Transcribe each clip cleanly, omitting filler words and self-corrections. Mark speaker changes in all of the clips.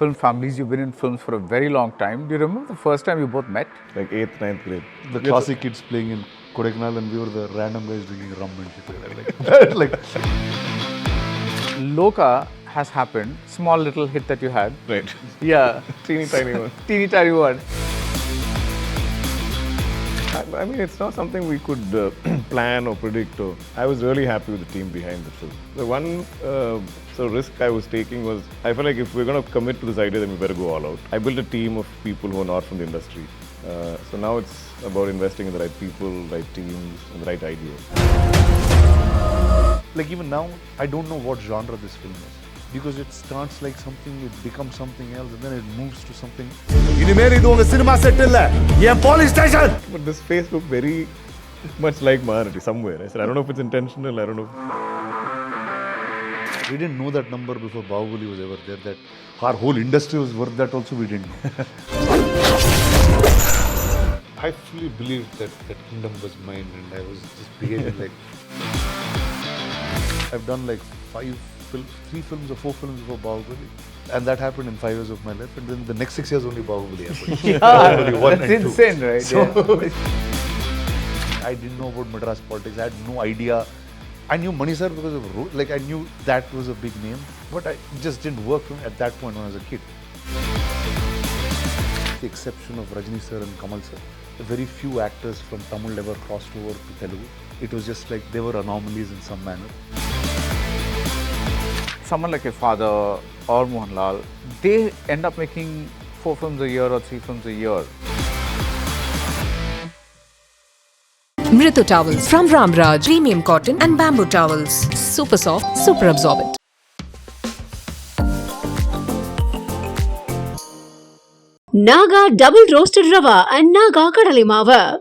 Speaker 1: film families. You've been in films for a very long time. Do you remember the first time you both met?
Speaker 2: Like 8th, 9th grade.
Speaker 3: The classic kids playing in Kodaikanal and we were the random guys drinking rum and shit like that.
Speaker 1: Loka has happened. Small little hit that you had.
Speaker 2: Right.
Speaker 1: Yeah.
Speaker 2: Teeny tiny one.
Speaker 1: Teeny tiny one.
Speaker 2: I mean, it's not something we could plan or predict. I was really happy with the team behind the film. The one risk I was taking was, I felt like if we're going to commit to this idea, then we better go all out. I built a team of people who are not from the industry. So now it's about investing in the right people, right teams, and the right ideas.
Speaker 3: Like even now, I don't know what genre this film is. Because it starts like something, it becomes something else, and then it moves to something.
Speaker 4: cinema set police station.
Speaker 2: But this face looked very much like Maharati somewhere. I said, I don't know if it's intentional, I don't know.
Speaker 3: We didn't know that number before Bahubali was ever there, that our whole industry was worth that also we didn't know. I fully believed that kingdom was mine and I was just behaving like... I've done like 3 films or 4 films before Bahubali. And that happened in 5 years of my life. And then the next 6 years only Bahubali happened.
Speaker 1: Yeah,
Speaker 3: Bahubali 1
Speaker 1: that's
Speaker 3: and 2.
Speaker 1: insane, right?
Speaker 3: So,
Speaker 1: Yeah.
Speaker 3: I didn't know about Madras politics. I had no idea. I knew Mani sir because of I knew that was a big name. But it just didn't work for me at that point when I was a kid. With the exception of Rajni sir and Kamal sir, very few actors from Tamil ever crossed over to Telugu. It was just like they were anomalies in some manner.
Speaker 1: Someone like your father or Mohanlal, they end up making 4 films a year or 3 films a year.
Speaker 5: Mritu towels from Ramraj, premium cotton and bamboo towels. Super soft, super absorbent.
Speaker 6: Naga double roasted rava and Naga kadali mava.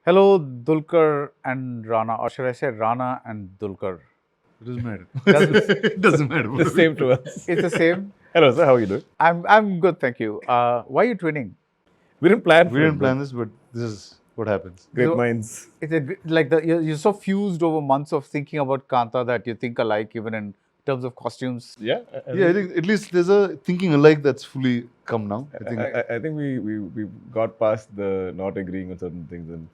Speaker 1: Hello, Dulquer and Rana, or should I say Rana and Dulquer?
Speaker 3: It doesn't matter.
Speaker 1: It
Speaker 3: doesn't matter.
Speaker 2: The same to us.
Speaker 1: It's the same.
Speaker 2: Hello, sir. How are you doing?
Speaker 1: I'm good, thank you. Why are you twinning?
Speaker 2: We didn't plan.
Speaker 3: We didn't plan this, but this is what happens.
Speaker 2: Great
Speaker 1: So-
Speaker 2: minds.
Speaker 1: It's you're so fused over months of thinking about Kaantha that you think alike even in terms of costumes.
Speaker 2: Yeah.
Speaker 3: Yeah, I think at least there's a thinking alike that's fully come now.
Speaker 2: I think we got past the not agreeing on certain things and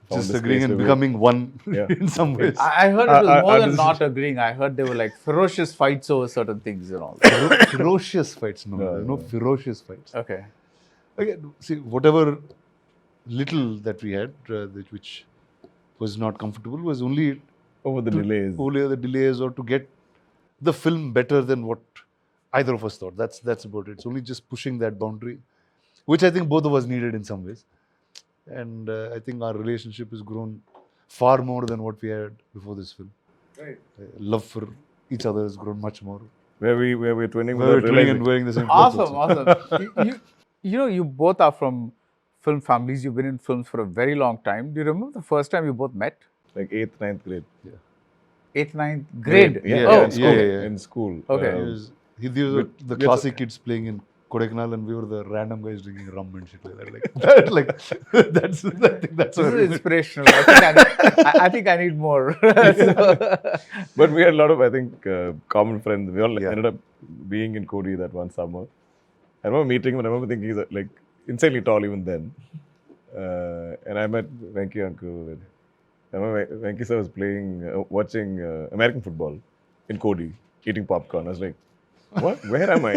Speaker 2: found
Speaker 3: just
Speaker 2: this
Speaker 3: agreeing
Speaker 2: place
Speaker 3: and
Speaker 2: where
Speaker 3: becoming one
Speaker 2: Yeah.
Speaker 3: in some ways.
Speaker 1: I heard it was more than
Speaker 2: this-
Speaker 1: not agreeing. I heard there were like ferocious fights over certain things and all.
Speaker 3: Ferocious fights, no.
Speaker 2: No,
Speaker 3: There's no
Speaker 2: no.
Speaker 3: ferocious fights.
Speaker 1: Okay.
Speaker 3: Again, see, whatever little that we had, which was not comfortable, was only
Speaker 2: over the delays.
Speaker 3: only the delays or to get the film better than what either of us thought. That's about it. It's only just pushing that boundary, which I think both of us needed in some ways. And I think our relationship has grown far more than what we had before this film.
Speaker 1: Right.
Speaker 3: Love for each other has grown much more.
Speaker 2: Where we're twinning
Speaker 3: We're
Speaker 2: without
Speaker 3: twinning
Speaker 2: realizing.
Speaker 3: and wearing the same clothes.
Speaker 1: Awesome, awesome. You both are from film families. You've been in films for a very long time. Do you remember the first time you both met?
Speaker 2: Like 8th, 9th grade.
Speaker 1: 8th, 9th grade?
Speaker 2: Yeah,
Speaker 1: Oh,
Speaker 2: in school.
Speaker 3: yeah.
Speaker 2: In school.
Speaker 1: Okay.
Speaker 3: These were the
Speaker 2: with-
Speaker 3: classic kids playing in Kodaikanal and we were the random guys drinking rum and shit like that. I think that's
Speaker 1: This
Speaker 3: what
Speaker 1: is inspirational. I think I need more.
Speaker 2: But we had a lot of, I think, common friends. We all
Speaker 3: Yeah.
Speaker 2: ended up being in Kodi that one summer. I remember meeting him and I remember thinking he's like insanely tall even then. And I met Venki uncle. And I remember Venki sir was playing, watching American football in Kodi, eating popcorn. I was like, what? Where am I?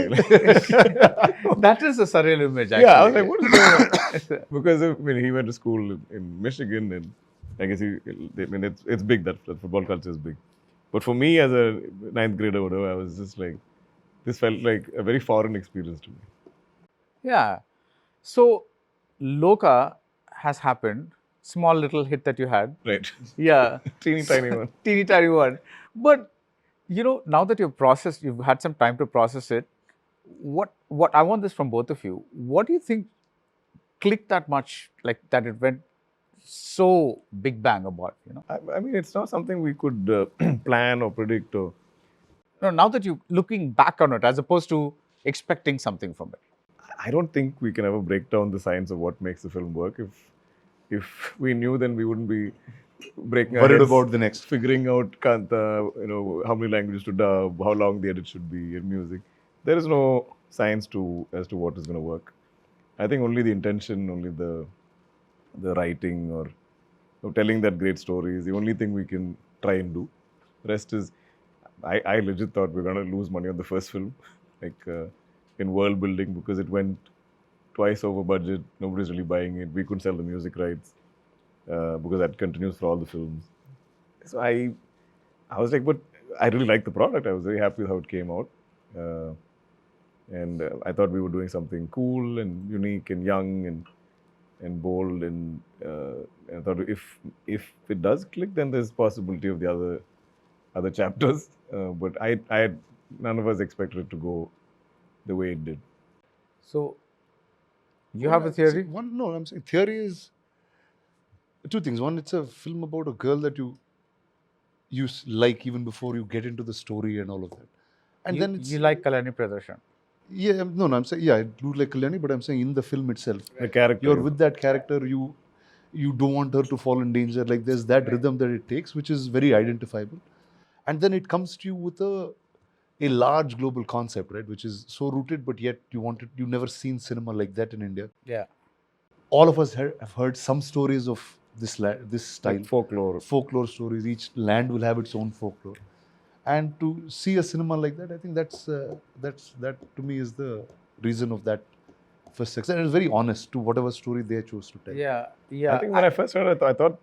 Speaker 1: That is a surreal image, actually.
Speaker 2: Yeah, I was like, what is going on? Because he went to school in Michigan, and I guess it's big, that football culture is big. But for me, as a 9th grader, whatever, I was just like, this felt like a very foreign experience to me.
Speaker 1: Yeah. So, Loka has happened. Small little hit that you had.
Speaker 2: Right.
Speaker 1: Yeah.
Speaker 2: Teeny tiny one.
Speaker 1: Teeny tiny one. But, now that you've had some time to process it, what I want this from both of you. What do you think clicked that much, like that it went so big bang about,
Speaker 2: I mean, it's not something we could plan or predict. Or
Speaker 1: No, now that you're looking back on it, as opposed to expecting something from it.
Speaker 2: I don't think we can ever break down the science of what makes the film work. If we knew, then we wouldn't be breaking our
Speaker 3: worried
Speaker 2: heads,
Speaker 3: about the next.
Speaker 2: figuring out Kaantha, how many languages to dub, how long the edit should be, and music. There is no science as to what is going to work. I think only the intention, only the writing or telling that great story is the only thing we can try and do. The rest is, I legit thought we were going to lose money on the first film, in world building, because it went twice over budget. Nobody's really buying it. We couldn't sell the music rights because that continues for all the films. So I was like, but I really liked the product. I was very happy with how it came out. And I thought we were doing something cool and unique and young and bold. And I thought if it does click, then there's possibility of the other chapters. But none of us expected it to go the way it did.
Speaker 1: So, you have a theory?
Speaker 3: I'm saying theory is two things. One, it's a film about a girl that you like even before you get into the story and all of that. And then it's,
Speaker 1: you like Kalyani Pradarshan.
Speaker 3: Yeah, I'm saying, I do like Kalyani, but I'm saying in the film itself,
Speaker 2: The character.
Speaker 3: you're with that character, you don't want her to fall in danger. Like there's that rhythm that it takes, which is very identifiable. And then it comes to you with a large global concept, right? Which is so rooted, but yet you've never seen cinema like that in India.
Speaker 1: Yeah.
Speaker 3: All of us have heard some stories of this style.
Speaker 2: Like folklore
Speaker 3: stories. Each land will have its own folklore. And to see a cinema like that, I think that to me is the reason of that first success. And it's very honest to whatever story they chose to tell.
Speaker 1: Yeah.
Speaker 2: I think when I first heard it, I thought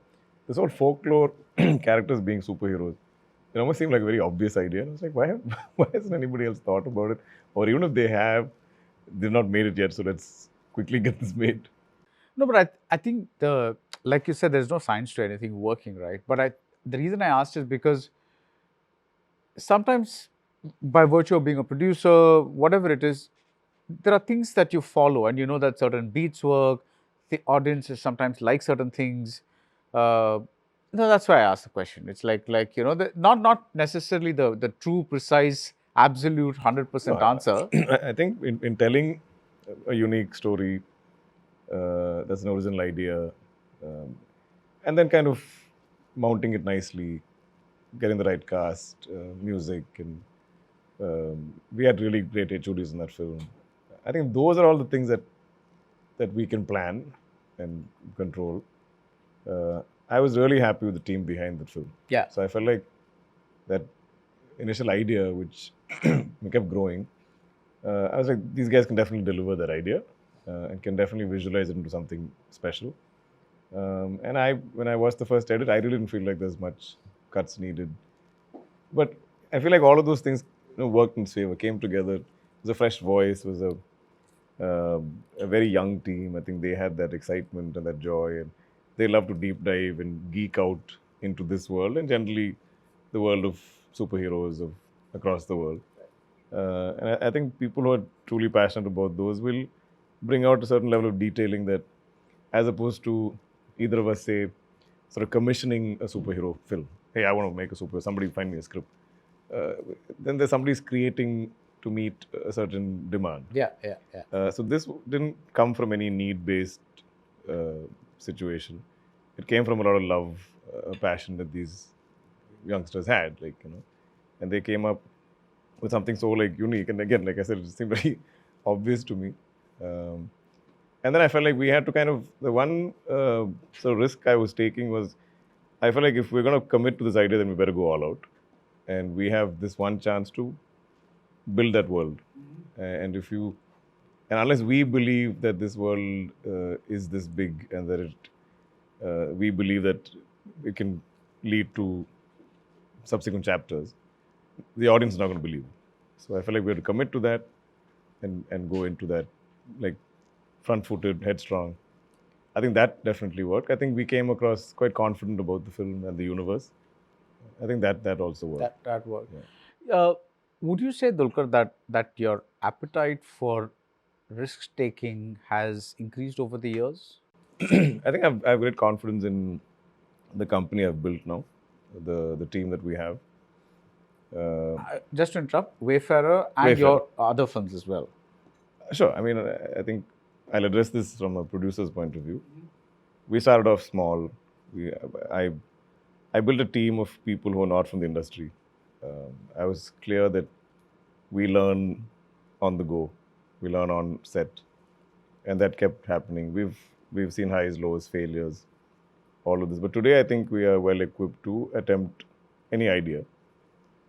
Speaker 2: this whole folklore characters being superheroes, it almost seemed like a very obvious idea. And I was like, why hasn't anybody else thought about it? Or even if they have, they've not made it yet. So let's quickly get this made.
Speaker 1: No, but I think like you said, there's no science to anything working, right? But the reason I asked is because sometimes by virtue of being a producer, whatever it is, there are things that you follow and you know that certain beats work, the audiences sometimes like certain things. That's why I asked the question. It's like not necessarily the true, precise, absolute 100% answer.
Speaker 2: I think in telling a unique story, that's an original idea, and then kind of mounting it nicely, getting the right cast, music, and we had really great HODs in that film. I think those are all the things that we can plan and control. I was really happy with the team behind the film.
Speaker 1: Yeah.
Speaker 2: So I felt like that initial idea, which kept growing, I was like, these guys can definitely deliver that idea and can definitely visualize it into something special. And when I watched the first edit, I really didn't feel like there's much cuts needed. But I feel like all of those things worked in its favor, came together. It was a fresh voice, it was a very young team. I think they had that excitement and that joy, and they love to deep dive and geek out into this world and generally the world of superheroes across the world. And I think people who are truly passionate about those will bring out a certain level of detailing that, as opposed to either of us, say, sort of commissioning a superhero film. Hey, I want to make a superhero. Somebody find me a script. Then there's somebody's creating to meet a certain demand.
Speaker 1: Yeah.
Speaker 2: So this didn't come from any need-based situation. It came from a lot of love, passion that these youngsters had, and they came up with something so unique. And again, like I said, it seemed very obvious to me. And then I felt like we had to the one sort of risk I was taking was, I felt like if we're going to commit to this idea, then we better go all out. And we have this one chance to build that world. And unless we believe that this world is this big and that we believe that it can lead to subsequent chapters, the audience is not going to believe it. So I felt like we had to commit to that and go into that front-footed, headstrong. I think that definitely worked. I think we came across quite confident about the film and the universe. I think that also worked.
Speaker 1: That worked. Yeah. Would you say, Dulquer, that your appetite for risk-taking has increased over the years?
Speaker 2: I think I have great confidence in the company I've built now, the team that we have.
Speaker 1: Just to interrupt, Wayfarer and your other films as well.
Speaker 2: Sure. I mean, I think I'll address this from a producer's point of view. We started off small. I built a team of people who are not from the industry. I was clear that we learn on the go. we learn on set, and that kept happening. We've seen highs, lows, failures, all of this. But today, I think we are well equipped to attempt any idea.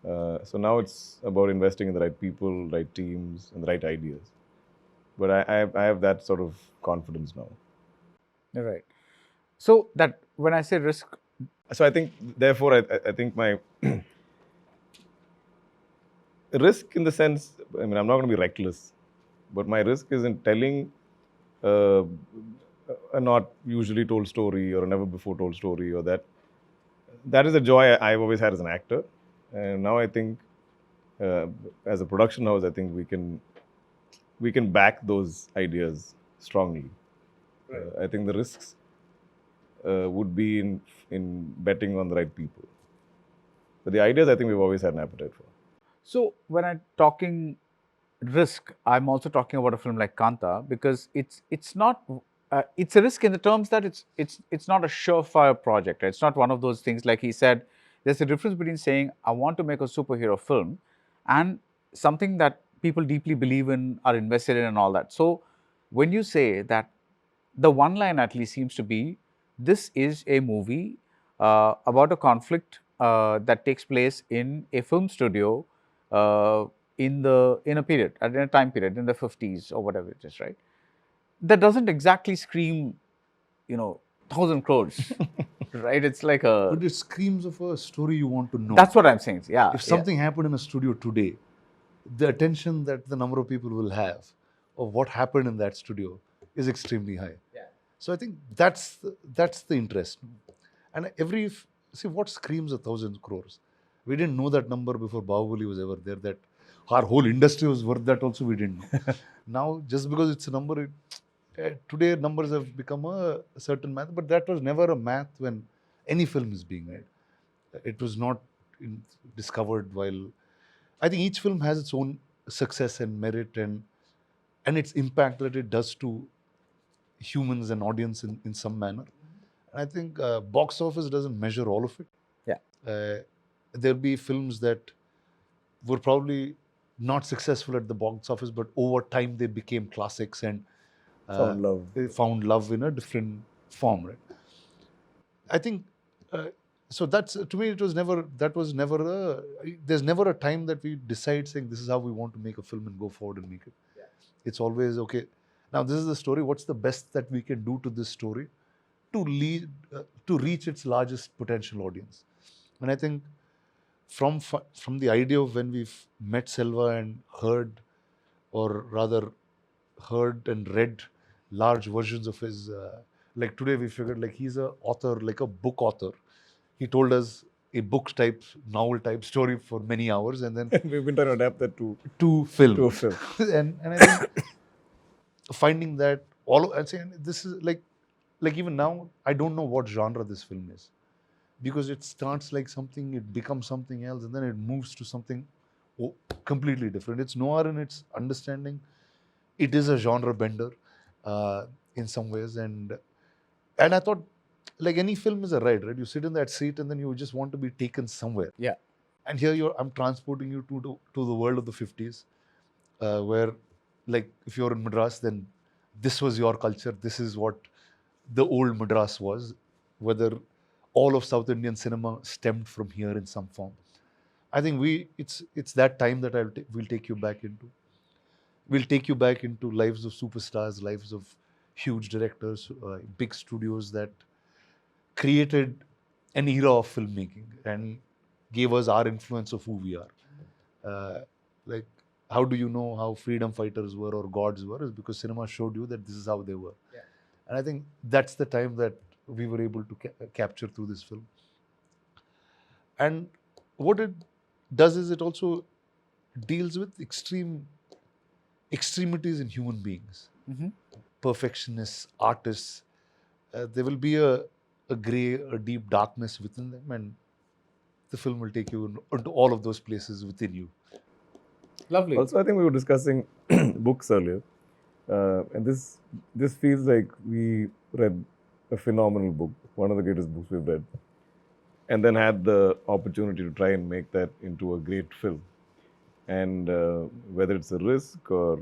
Speaker 2: So now it's about investing in the right people, right teams, and the right ideas. But I have that sort of confidence now.
Speaker 1: Right. So that when I say risk,
Speaker 2: So I think, therefore, I think my risk in the sense, I mean, I'm not going to be reckless, but my risk is in telling uh, a not usually told story or a never before told story, or that is a joy I've always had as an actor. And now I think, as a production house, I think we can back those ideas strongly. I think the risks would be in betting on the right people. But the ideas, I think we've always had an appetite for.
Speaker 1: so when I'm talking risk, I'm also talking about a film like Kaantha, because it's not it's a risk in the terms that it's not a surefire project. Right? It's not one of those things like he said. There's a difference between saying I want to make a superhero film and something that people deeply believe in, are invested in, and all that. So when you say that, the one line at least seems to be, this is a movie about a conflict that takes place in a film studio in a period, in a time period in the 50s or whatever it is, right? That doesn't exactly scream, 1,000 crores, right? It's like
Speaker 3: But it screams of a story you want to know.
Speaker 1: that's what I'm saying. Yeah.
Speaker 3: If something happened in a studio today, the attention that the number of people will have of what happened in that studio is extremely high.
Speaker 1: Yeah.
Speaker 3: So I think that's the interest. And see what screams 1,000 crores. We didn't know that number before Bahubali was ever there. That our whole industry was worth that also we didn't know. Now just because it's a number, today numbers have become a certain math, but that was never a math when any film is being made. It was not discovered while. I think each film has its own success and merit and its impact that it does to humans and audience in some manner. And I think box office doesn't measure all of it.
Speaker 1: Yeah.
Speaker 3: There'll be films that were probably not successful at the box office, but over time they became classics and
Speaker 2: Found love.
Speaker 3: They found love in a different form, right? I think so. That's to me. There's never a time that we decide saying this is how we want to make a film and go forward and make it. Yeah. It's always okay. Now this is the story. What's the best that we can do to this story to reach its largest potential audience? And I think from the idea of when we've met Selva and heard, or rather heard and read large versions of his, like today we figured like he's a author, like a book author. He told us a book type, novel type story for many hours, and then
Speaker 2: We've been trying to adapt that
Speaker 3: to film.
Speaker 2: to a film.
Speaker 3: and I think finding that I'm saying this is like even now I don't know what genre this film is, because it starts like something, it becomes something else, and then it moves to something completely different. It's noir in its understanding. It is a genre bender in some ways, and I thought, like any film is a ride, right? You sit in that seat and then you just want to be taken somewhere.
Speaker 1: Yeah.
Speaker 3: And here I'm transporting you to the world of the 50s, where, like, if you're in Madras, then this was your culture. This is what the old Madras was. Whether all of South Indian cinema stemmed from here in some form. I think it's that time that we'll take you back into. We'll take you back into lives of superstars, lives of huge directors, big studios that created an era of filmmaking and gave us our influence of who we are. Like, how do you know how freedom fighters were or gods were? Is because cinema showed you that this is how they were. Yeah. And I think that's the time that we were able to capture through this film. And what it does is it also deals with extremities in human beings.
Speaker 1: Mm-hmm.
Speaker 3: Perfectionists, artists. There will be a grey, a deep darkness within them, and the film will take you into all of those places within you.
Speaker 1: Lovely.
Speaker 2: Also, I think we were discussing books earlier, and this feels like we read a phenomenal book, one of the greatest books we've read, and then had the opportunity to try and make that into a great film. And whether it's a risk or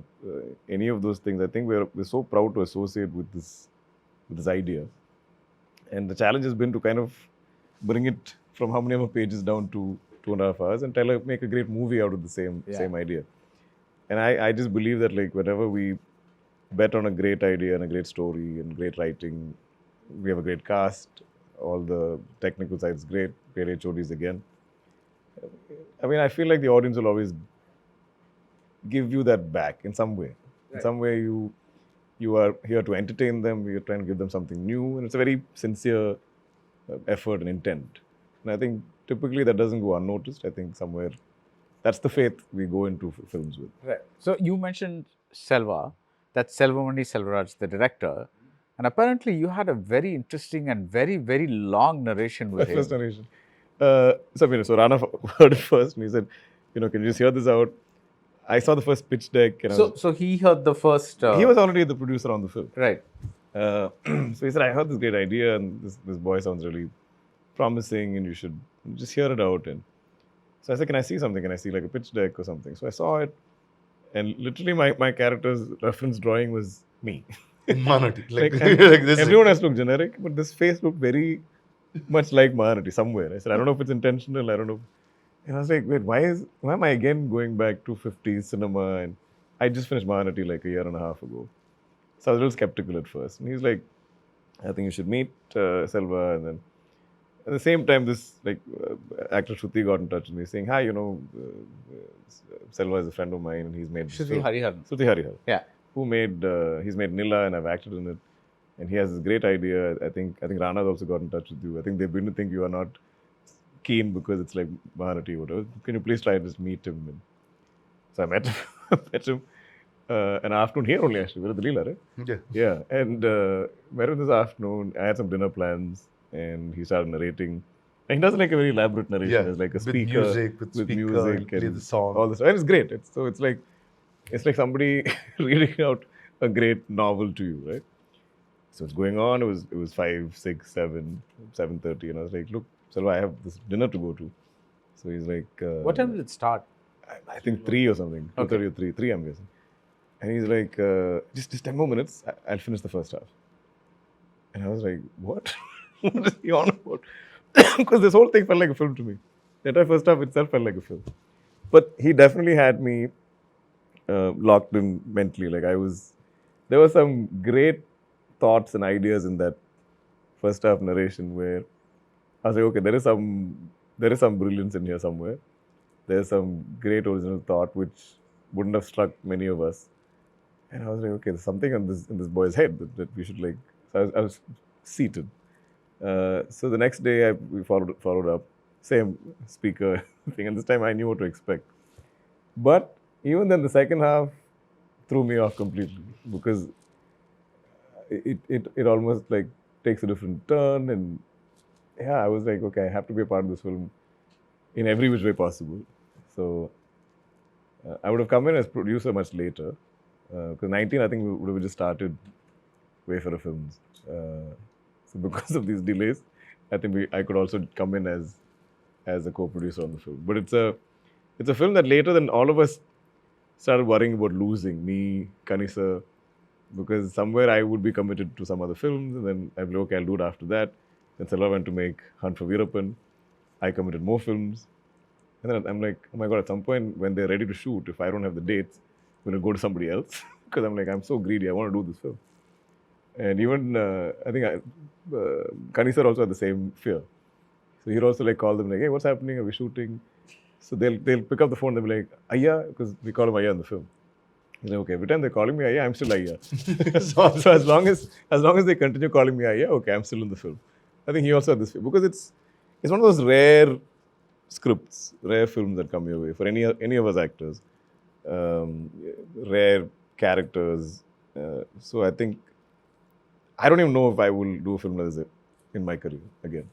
Speaker 2: any of those things, I think we're so proud to associate with this idea. And the challenge has been to kind of bring it from how many pages down to 2.5 hours and make a great movie out of the same idea. And I just believe that like whenever we bet on a great idea and a great story and great writing, we have a great cast, all the technical side is great HODs again. I mean, I feel like the audience will always give you that back in some way. In some way, you are here to entertain them. You're trying to give them something new, and it's a very sincere effort and intent. And I think typically that doesn't go unnoticed. I think somewhere that's the faith we go into films with.
Speaker 1: Right. So you mentioned Selva, that's Selvamani Selvaraj, the director, and apparently you had a very interesting and very, very long narration with him.
Speaker 2: First narration. So Rana heard it first, and he said, can you just hear this out? I saw the first pitch deck. And
Speaker 1: so he heard the first...
Speaker 2: he was already the producer on the film.
Speaker 1: Right.
Speaker 2: So he said, I heard this great idea, and this boy sounds really promising, and you should just hear it out. And so I said, can I see something? Can I see like a pitch deck or something? So I saw it, and literally my character's reference drawing was me.
Speaker 3: Mahanati.
Speaker 2: Like
Speaker 3: this
Speaker 2: everyone has looked generic, but this face looked very much like Mahanati somewhere. I said, I don't know if it's intentional, I don't know. And I was like, wait, why am I again going back to 50s cinema? And I just finished Mahanati like a year and a half ago. So I was a little skeptical at first. And he's like, I think you should meet Selva. And then at the same time, this actor Shruti got in touch with me saying, hi, Selva is a friend of mine and he's made...
Speaker 1: Shruti Hariharan.
Speaker 2: Shruti Hariharan.
Speaker 1: Yeah.
Speaker 2: He's made Nila and I've acted in it. And he has this great idea. I think Rana's also got in touch with you. I think they begin to think you are not keen because it's like Mahanati or whatever. Can you please try and just meet him? And so I met him an afternoon here only actually. We're at the Leela, right?
Speaker 3: Yeah.
Speaker 2: Yeah. And met him this afternoon. I had some dinner plans and he started narrating. And he does like a very elaborate narration.
Speaker 3: Yeah.
Speaker 2: There's like a
Speaker 3: With
Speaker 2: speaker.
Speaker 3: music, with
Speaker 2: music
Speaker 3: play
Speaker 2: and
Speaker 3: the song.
Speaker 2: all this. And it's great. It's like somebody reading out a great novel to you, right? So it's going on. It was 5, 6, 7, 7:30, and I was like, look, Selva, I have this dinner to go to. So he's like,
Speaker 1: what time did it start?
Speaker 2: I think 3 or something. 2:30 or 3 I'm guessing. And he's like, just 10 more minutes. I'll finish the first half. And I was like, what? What is he on about? Because this whole thing felt like a film to me. The entire first half itself felt like a film. But he definitely had me locked in mentally. There were some great thoughts and ideas in that first half narration where I was like, okay, there is some brilliance in here somewhere. There's some great original thought which wouldn't have struck many of us. And I was like, okay, there's something in this boy's head that we should like. So I was seated. So the next day we followed up, same speaker thing, and this time I knew what to expect. But even then, the second half threw me off completely because it almost like takes a different turn, and yeah, I was like, okay, I have to be a part of this film in every which way possible. So I would have come in as producer much later because 19, I think we would have just started Wayfarer Films. So because of these delays, I think I could also come in as a co-producer on the film. But it's a film that later than all of us started worrying about losing, me, Kanisa, because somewhere I would be committed to some other films, and then I'd be okay, I'll do it after that. Then Selva went to make Hunt for Veerappan. I committed more films. And then I'm like, oh my God, at some point when they're ready to shoot, if I don't have the dates, I'm going to go to somebody else. Because I'm like, I'm so greedy, I want to do this film. And even, I think Kanisa also had the same fear. So he'd also like call them like, hey, what's happening? Are we shooting? So they'll pick up the phone, they'll be like, Ayya, because we call him Ayya in the film. He's like, okay, every time they're calling me Ayya, I'm still Ayya. so as long as they continue calling me Ayya, okay, I'm still in the film. I think he also had this fear. Because it's one of those rare scripts, rare films that come your way for any of us actors. Rare characters. So I think, I don't even know if I will do a film like this in my career again.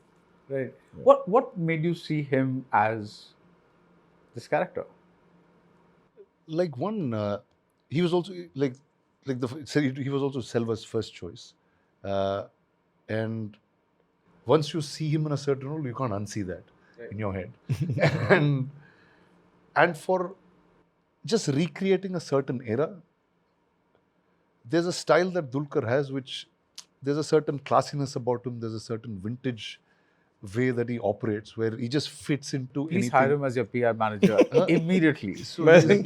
Speaker 1: Right. Yeah. What made you see him as this character?
Speaker 3: Like one, he was also he was also Selva's first choice, and once you see him in a certain role, you can't unsee that in your head. and for just recreating a certain era. There's a style that Dulquer has, which there's a certain classiness about him. There's a certain vintage way that he operates, where he just fits into
Speaker 1: Please
Speaker 3: anything.
Speaker 1: hire him as your PR manager immediately.
Speaker 3: So
Speaker 2: Imagine-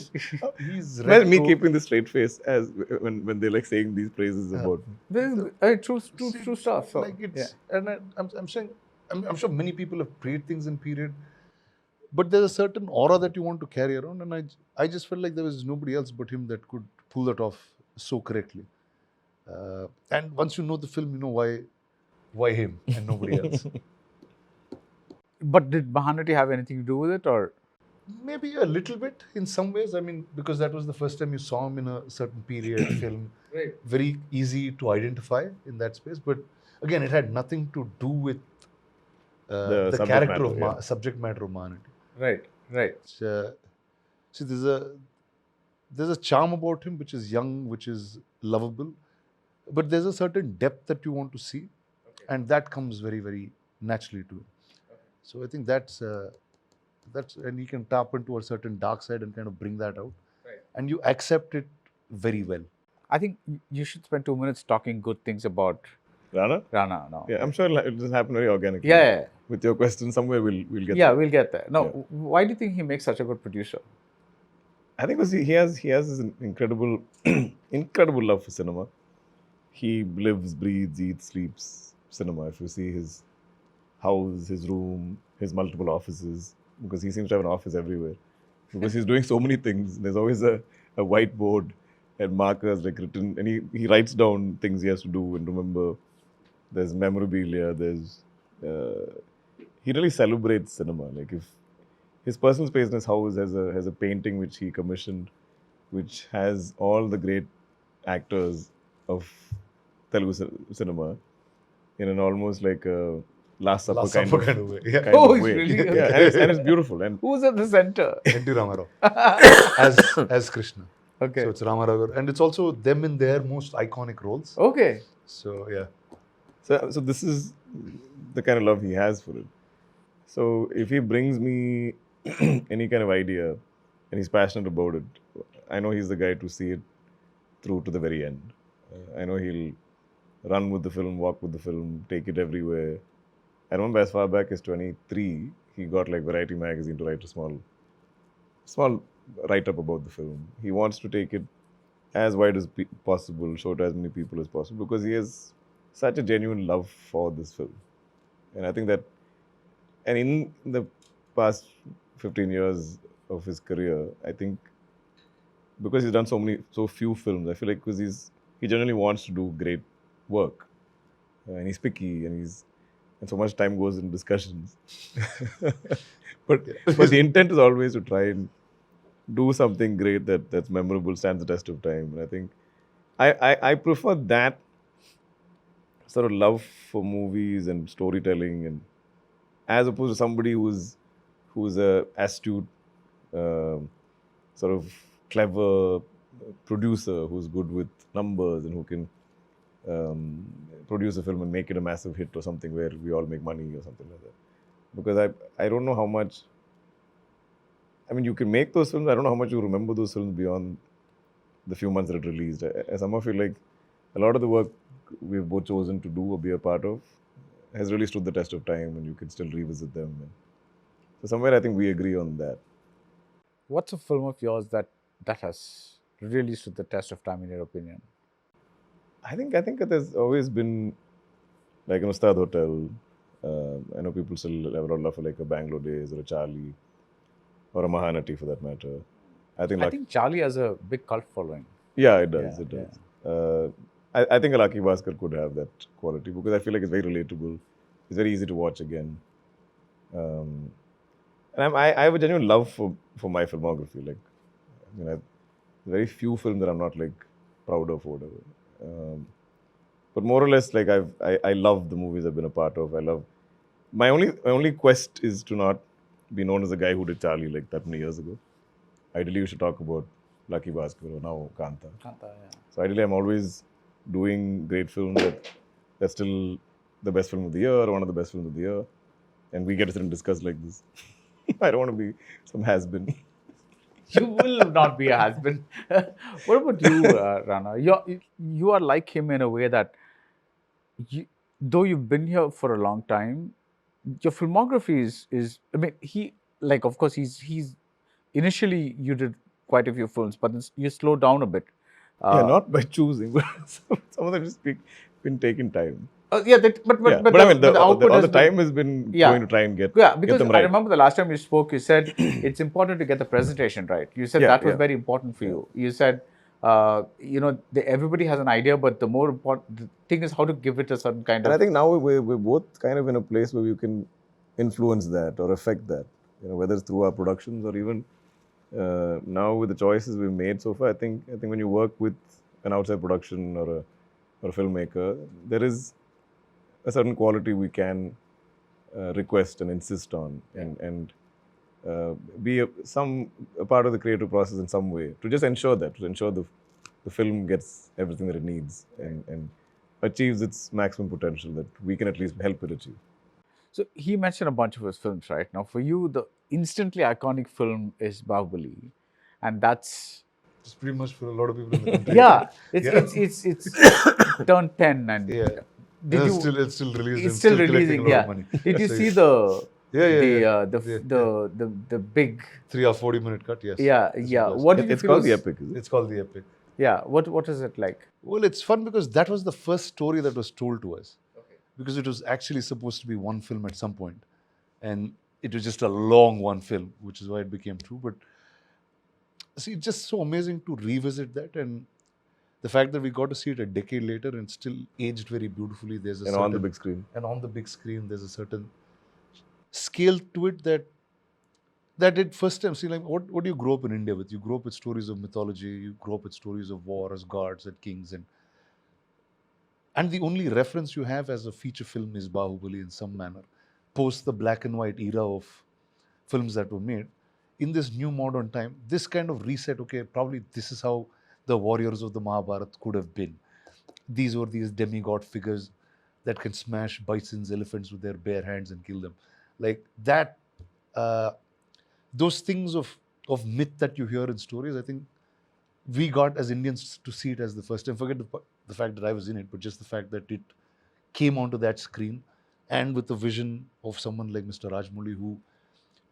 Speaker 3: he's
Speaker 2: Imagine me
Speaker 3: retro.
Speaker 2: keeping the straight face as when they're like saying these praises about me.
Speaker 1: This is true stuff. So,
Speaker 3: Like it's, and I'm saying, I'm sure many people have prayed things in period, but there's a certain aura that you want to carry around, and I just felt like there was nobody else but him that could pull that off so correctly. And once you know the film, you know why him and nobody else.
Speaker 1: But did Mahanati have anything to do with it, or?
Speaker 3: Maybe a little bit in some ways. I mean, because that was the first time you saw him in a certain period film.
Speaker 1: Right.
Speaker 3: Very easy to identify in that space. But again, it had nothing to do with the
Speaker 2: subject
Speaker 3: character
Speaker 2: matter,
Speaker 3: of
Speaker 2: yeah.
Speaker 3: subject matter of Mahanati.
Speaker 1: Right.
Speaker 3: See, there's a charm about him which is young, which is lovable, but there's a certain depth that you want to see, and that comes very, very naturally to him. So I think that's and he can tap into a certain dark side and kind of bring that out, and you accept it very well.
Speaker 1: I think you should spend 2 minutes talking good things about
Speaker 2: Rana?
Speaker 1: Rana now.
Speaker 2: Yeah, I'm sure it just happened very organically.
Speaker 1: Yeah.
Speaker 2: With your question, somewhere we'll get
Speaker 1: Yeah,
Speaker 2: there.
Speaker 1: we'll get there. No,
Speaker 2: Yeah.
Speaker 1: why do you think he makes such a good producer?
Speaker 2: I think because he has this incredible incredible love for cinema. He lives, breathes, eats, sleeps cinema. If you see his house, his room, his multiple offices, because he seems to have an office everywhere. Because he's doing so many things. There's always a whiteboard and markers like written, and he writes down things he has to do and remember. There's memorabilia. There's he really celebrates cinema. Like if his personal space in his house has a painting which he commissioned, which has all the great actors of Telugu cinema in an almost like a Last Supper kind of
Speaker 3: way. Yeah.
Speaker 2: kind
Speaker 1: Oh,
Speaker 2: of
Speaker 1: it's
Speaker 2: way.
Speaker 1: really?
Speaker 2: Yeah, and it's beautiful. And
Speaker 1: Who's at the center?
Speaker 3: N.T. Ramarao as Krishna.
Speaker 1: Okay.
Speaker 3: So it's Ramarao, and it's also them in their most iconic roles.
Speaker 1: Okay.
Speaker 3: So yeah.
Speaker 2: so this is the kind of love he has for it. So if he brings me any kind of idea and he's passionate about it, I know he's the guy to see it through to the very end. I know he'll run with the film, walk with the film, take it everywhere. I remember as far back as 23, he got like Variety magazine to write a small write-up about the film. He wants to take it as wide as possible, show it to as many people as possible, because he has such a genuine love for this film. And I think that, and in the past 15 years of his career, I think because he's done so few films, I feel like because he generally wants to do great work, and he's picky, and so much time goes in discussions. but the intent is always to try and do something great that's memorable, stands the test of time. And I think I prefer that sort of love for movies and storytelling, and as opposed to somebody who's a astute, sort of clever producer who's good with numbers and who can produce a film and make it a massive hit or something where we all make money or something like that. Because I don't know how much, I mean, you can make those films, I don't know how much you remember those films beyond the few months that it released. I somehow feel like a lot of the work we've both chosen to do or be a part of has really stood the test of time, and you can still revisit them. And so somewhere I think we agree on that.
Speaker 1: What's a film of yours that has really stood the test of time in your opinion?
Speaker 2: I think that there's always been like an Ustad Hotel. I know people still have a lot of love for like a Bangalore Days or a Charlie or a Mahanati for that matter. I think
Speaker 1: Charlie has a big cult following.
Speaker 2: yeah, it does.
Speaker 1: Yeah,
Speaker 2: It does. I think a Lucky Bhaskar could have that quality because I feel like it's very relatable. It's very easy to watch again. And I have a genuine love for my filmography. Like, I mean, very few films that I'm not like proud of or whatever. But more or less, like I love the movies I've been a part of. I love my only quest is to not be known as a guy who did Charlie like that many years ago. Ideally, you should talk about Lucky Bhaskar or now Kaantha. So ideally, I'm always doing great films that's still the best film of the year or one of the best films of the year, and we get to sit and discuss like this. I don't want to be some has-been.
Speaker 1: You will not be a husband. What about you, Rana? You are like him in a way that, though you've been here for a long time, your filmography is. I mean, of course he's initially you did quite a few films, but then you slowed down a bit.
Speaker 2: Yeah, not by choosing, but some of them just been taking time.
Speaker 1: Yeah,
Speaker 2: Yeah, but I mean,
Speaker 1: the output
Speaker 2: all
Speaker 1: has
Speaker 2: the time has been going to try and get
Speaker 1: because
Speaker 2: them
Speaker 1: I
Speaker 2: right.
Speaker 1: remember the last time you spoke, you said it's important to get the presentation right. You said
Speaker 2: Yeah,
Speaker 1: that was
Speaker 2: yeah.
Speaker 1: very important for you. You said everybody has an idea, but the more important the thing is how to give it a certain kind
Speaker 2: And
Speaker 1: of.
Speaker 2: I think now we're both kind of in a place where we can influence that or affect that, whether it's through our productions or even now with the choices we've made so far. I think when you work with an outside production or a filmmaker, there is a certain quality we can request and insist on, and be a part of the creative process in some way to just ensure the film gets everything that it needs and achieves its maximum potential that we can at least help it achieve.
Speaker 1: So he mentioned a bunch of his films right now. For you, the instantly iconic film is Bahubali, and that's
Speaker 3: It's pretty much for a lot of people in the country.
Speaker 1: yeah,
Speaker 3: Yeah.
Speaker 1: it's turned 10 and
Speaker 3: Yeah.
Speaker 1: did
Speaker 3: And
Speaker 1: you?
Speaker 3: it's still released
Speaker 1: It's
Speaker 3: and
Speaker 1: still
Speaker 3: still collecting
Speaker 1: releasing.
Speaker 3: a lot
Speaker 1: Yeah.
Speaker 3: of money.
Speaker 1: Did you
Speaker 3: So
Speaker 1: see
Speaker 3: it's-
Speaker 1: the
Speaker 3: Yeah.
Speaker 1: the big
Speaker 3: 3 or 40-minute cut, yes.
Speaker 1: yeah
Speaker 3: It's
Speaker 1: yeah.
Speaker 3: blessed.
Speaker 1: What did you
Speaker 2: It's
Speaker 1: feel
Speaker 2: called
Speaker 1: was-
Speaker 2: the epic, is it?
Speaker 3: It's called The Epic.
Speaker 1: Yeah. What is it like?
Speaker 3: Well, it's fun because that was the first story that was told to us. Okay. Because it was actually supposed to be one film at some point. And it was just a long one film, which is why it became two. But see, it's just so amazing to revisit that. And the fact that we got to see it a decade later and still aged very beautifully. There's a
Speaker 2: And on the big screen.
Speaker 3: And on the big screen, there's a certain scale to it that it first time. See, like what do you grow up in India with? You grow up with stories of mythology. You grow up with stories of wars, gods, and kings, and the only reference you have as a feature film is Bahubali in some manner, post the black and white era of films that were made. In this new modern time, this kind of reset, okay, probably this is how the warriors of the Mahabharata could have been. These were these demigod figures that can smash bisons, elephants with their bare hands and kill them. Like that, those things of myth that you hear in stories, I think we got as Indians to see it as the first time. Forget the fact that I was in it, but just the fact that it came onto that screen and with the vision of someone like Mr. Rajmouli who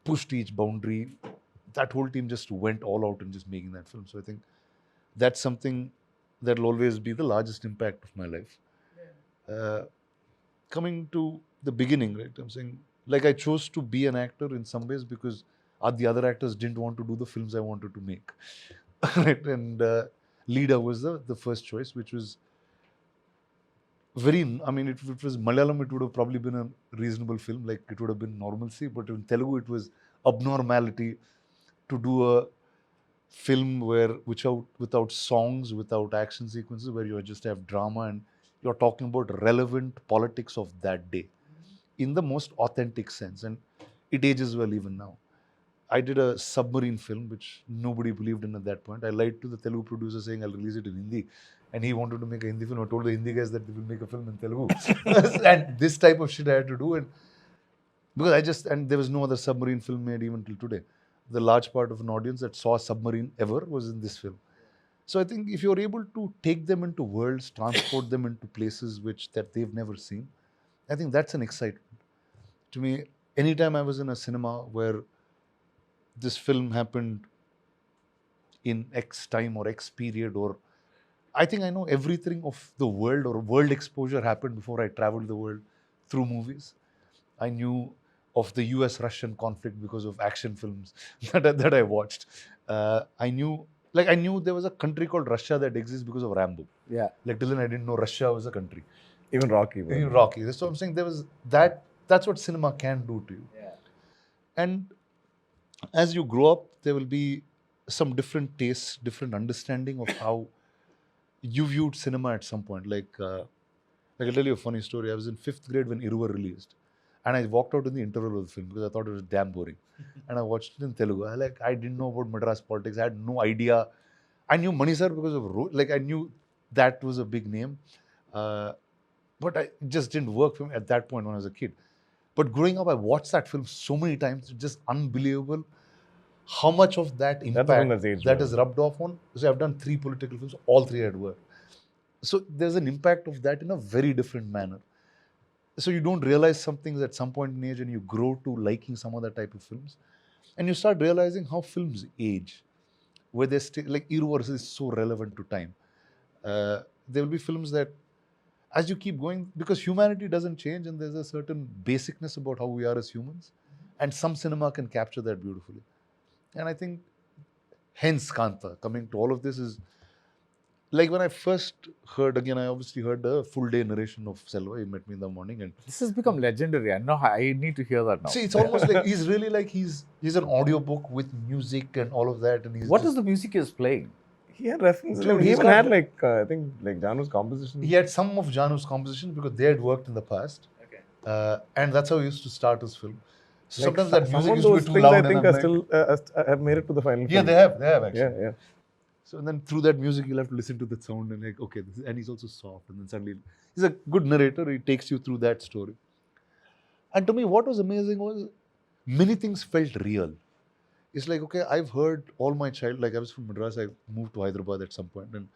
Speaker 3: pushed each boundary. That whole team just went all out in just making that film. So I think that's something that will always be the largest impact of my life. Coming to the beginning, right? I'm saying, like, I chose to be an actor in some ways because the other actors didn't want to do the films I wanted to make. Right? And Leader was the first choice, which was very, I mean, if it was Malayalam, it would have probably been a reasonable film, like it would have been normalcy, but in Telugu, it was abnormality to do a film without songs, without action sequences, where you just have drama and you're talking about relevant politics of that day in the most authentic sense. And it ages well even now. I did a submarine film, which nobody believed in at that point. I lied to the Telugu producer saying I'll release it in Hindi. And he wanted to make a Hindi film. I told the Hindi guys that they will make a film in Telugu. And this type of shit I had to do. And because and there was no other submarine film made even till today. The large part of an audience that saw a submarine ever was in this film. So I think if you're able to take them into worlds, transport them into places that they've never seen, I think that's an excitement. To me, anytime I was in a cinema where this film happened in X time or X period, or I think I know everything of the world or world exposure happened before I traveled the world through movies. I knew of the US-Russian conflict because of action films that I watched. I knew there was a country called Russia that exists because of Rambo.
Speaker 1: Yeah.
Speaker 3: Like till then I didn't know Russia was a country.
Speaker 2: Even Rocky.
Speaker 3: Even Rocky. So I'm saying there was that's what cinema can do to you.
Speaker 1: Yeah.
Speaker 3: And as you grow up, there will be some different tastes, different understanding of how you viewed cinema at some point. Like I'll tell you a funny story. I was in 5th grade when Iruvar released. And I walked out in the interval of the film because I thought it was damn boring. And I watched it in Telugu. I didn't know about Madras politics. I had no idea. I knew Mani sir because of I knew that was a big name. But it just didn't work for me at that point when I was a kid. But growing up, I watched that film so many times. It's just unbelievable how much of that
Speaker 2: That's the one that's
Speaker 3: impact
Speaker 2: aged
Speaker 3: that
Speaker 2: well.
Speaker 3: is rubbed off on. So I've done 3 political films, all 3 had worked. So there's an impact of that in a very different manner. So you don't realize some things at some point in age, and you grow to liking some other type of films, and you start realizing how films age, where they stay. Like Irreversible is so relevant to time. There will be films that, as you keep going, because humanity doesn't change, and there's a certain basicness about how we are as humans, and some cinema can capture that beautifully. And I think, hence Kaantha, coming to all of this, is like when I first heard, again, I obviously heard the full day narration of Selva. He met me in the morning, and
Speaker 1: This has become legendary. I know. I need to hear that now.
Speaker 3: see, it's almost like he's really like he's an audiobook with music and all of that, and he's
Speaker 1: What
Speaker 3: just,
Speaker 1: is the music he is playing?
Speaker 2: He had references.
Speaker 3: Dude,
Speaker 2: He
Speaker 3: he's
Speaker 2: even
Speaker 3: got
Speaker 2: had
Speaker 3: the-
Speaker 2: like I think like Janu's composition.
Speaker 3: he had some of Janu's compositions because they had worked in the past, and that's how he used to start his film. So
Speaker 2: Like,
Speaker 3: sometimes that
Speaker 2: some
Speaker 3: music
Speaker 2: of
Speaker 3: used to
Speaker 2: those
Speaker 3: be too
Speaker 2: things
Speaker 3: loud,
Speaker 2: I
Speaker 3: and
Speaker 2: think
Speaker 3: I'm
Speaker 2: are
Speaker 3: like,
Speaker 2: still have made it to the final.
Speaker 3: yeah,
Speaker 2: film.
Speaker 3: they have actually.
Speaker 2: Yeah.
Speaker 3: So and then through that music, you'll have to listen to that sound and like, okay, and he's also soft, and then suddenly he's a good narrator. He takes you through that story. And to me, what was amazing was many things felt real. It's like, okay, I've heard all my child, like I was from Madras, I moved to Hyderabad at some point, and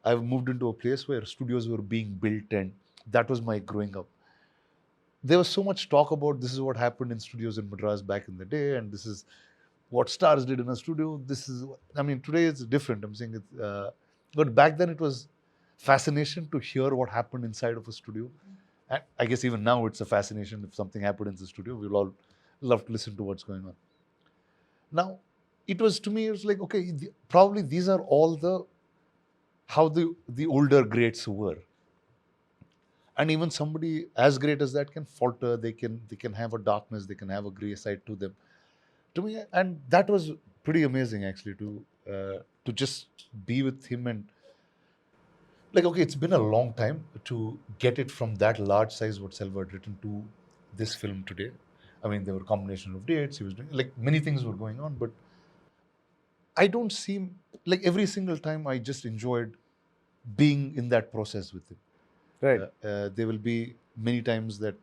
Speaker 3: I've moved into a place where studios were being built, and that was my growing up. There was so much talk about this is what happened in studios in Madras back in the day, and this is what stars did in a studio. This is, I mean, today it's different. I'm saying it, but back then it was fascination to hear what happened inside of a studio. And I guess even now it's a fascination if something happened in the studio. We'll all love to listen to what's going on. Now, it was to me, it was like, okay, probably these are all the how the older greats were. And even somebody as great as that can falter. They can have a darkness. They can have a grey side to them. To me, and that was pretty amazing actually to just be with him, and like, okay, it's been a long time to get it from that large size what Selva had written to this film today. I mean, there were a combination of dates. He was doing like many things were going on, but I don't seem like every single time I just enjoyed being in that process with him.
Speaker 1: Right.
Speaker 3: There will be many times that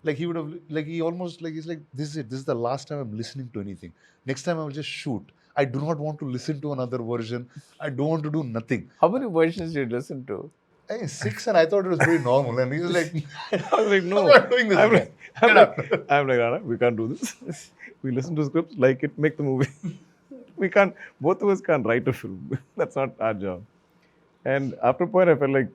Speaker 3: like he would have like he almost like he's like, this is it, this is the last time I'm listening to anything. Next time I will just shoot. I do not want to listen to another version. I don't want to do nothing.
Speaker 1: How many versions did you listen to?
Speaker 3: Hey, 6, and I thought it was pretty normal, and he was like,
Speaker 2: I was like, no.
Speaker 3: I'm not doing this
Speaker 2: I'm
Speaker 3: again.
Speaker 2: like, I'm like, Rana, we can't do this. We listen to scripts, like it, make the movie. We can't, both of us can't write a film. That's not our job. And after a point, I felt like,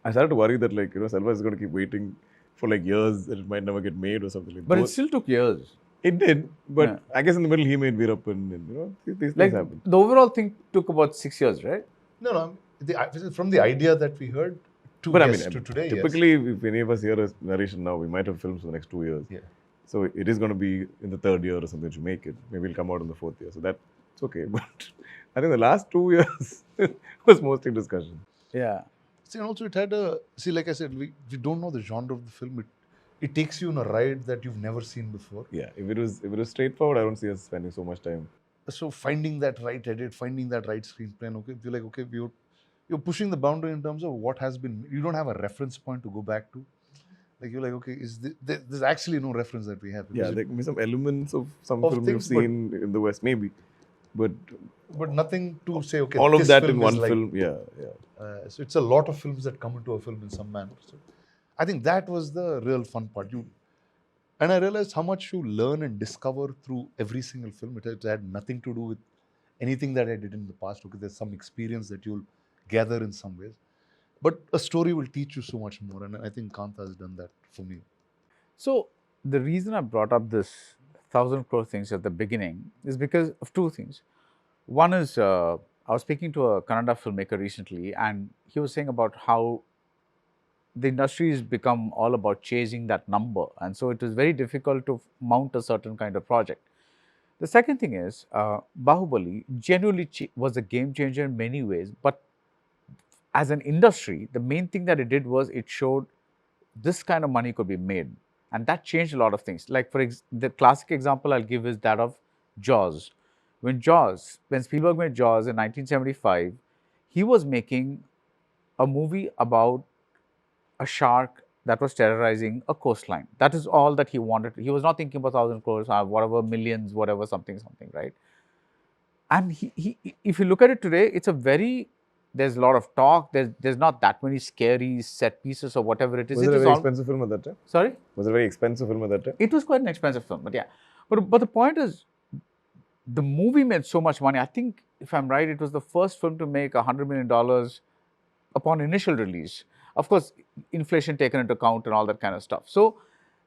Speaker 2: I started to worry that like, Selva is going to keep waiting for like years and it might never get made or something like that.
Speaker 1: But it still took years.
Speaker 2: It did, but
Speaker 1: Yeah.
Speaker 2: I guess in the middle he made Veerappan and these things
Speaker 1: Like
Speaker 2: happen.
Speaker 1: the overall thing took about 6 years, right?
Speaker 3: No. From the idea that we heard to,
Speaker 2: But
Speaker 3: yes,
Speaker 2: I mean,
Speaker 3: to today,
Speaker 2: typically, if any of us hear a narration now, we might have films for the next 2 years.
Speaker 3: Yeah.
Speaker 2: So it is going to be in the 3rd year or something to make it. Maybe it'll come out in the 4th year. So that's okay. But I think the last 2 years was mostly discussion.
Speaker 1: Yeah.
Speaker 3: See, and also it had a like I said, we don't know the genre of the film. It takes you on a ride that you've never seen before.
Speaker 2: Yeah, if it was straightforward, I don't see us spending so much time.
Speaker 3: So finding that right edit, finding that right screenplay, and okay, you're like, okay, you're pushing the boundary in terms of what has been. You don't have a reference point to go back to. Like you're like, okay, is there's actually no reference that we have.
Speaker 2: Yeah, there can be some elements of some
Speaker 3: Of
Speaker 2: film we've
Speaker 3: things, but-
Speaker 2: seen in the West, maybe. But
Speaker 3: but nothing to say, okay,
Speaker 2: all of
Speaker 3: this
Speaker 2: that
Speaker 3: film
Speaker 2: in
Speaker 3: is
Speaker 2: one
Speaker 3: like,
Speaker 2: film, yeah.
Speaker 3: So it's a lot of films that come into a film in some manner. So I think that was the real fun part. And I realized how much you learn and discover through every single film. It had nothing to do with anything that I did in the past. Okay, there's some experience that you'll gather in some ways. But a story will teach you so much more. And I think Kaantha has done that for me.
Speaker 1: So the reason I brought up this 1,000 crore things at the beginning is because of two things. One is I was speaking to a Kannada filmmaker recently, and he was saying about how the industry has become all about chasing that number, and so it is very difficult to mount a certain kind of project. The second thing is Bahubali genuinely was a game changer in many ways, but as an industry, the main thing that it did was it showed this kind of money could be made, and that changed a lot of things. Like the classic example I'll give is that of Jaws. When Spielberg made Jaws in 1975, he was making a movie about a shark that was terrorizing a coastline. That is all that he wanted. He was not thinking about 1,000 crores, whatever, millions, whatever, something, right? And if you look at it today, it's a very, there's a lot of talk. There's not that many scary set pieces or whatever it is.
Speaker 2: Was it a very expensive film at that time?
Speaker 1: Sorry?
Speaker 2: Was it a very expensive film at that time?
Speaker 1: It was quite an expensive film, but yeah. But the point is, the movie made so much money. I think, if I'm right, it was the first film to make $100 million upon initial release. Of course, inflation taken into account and all that kind of stuff. So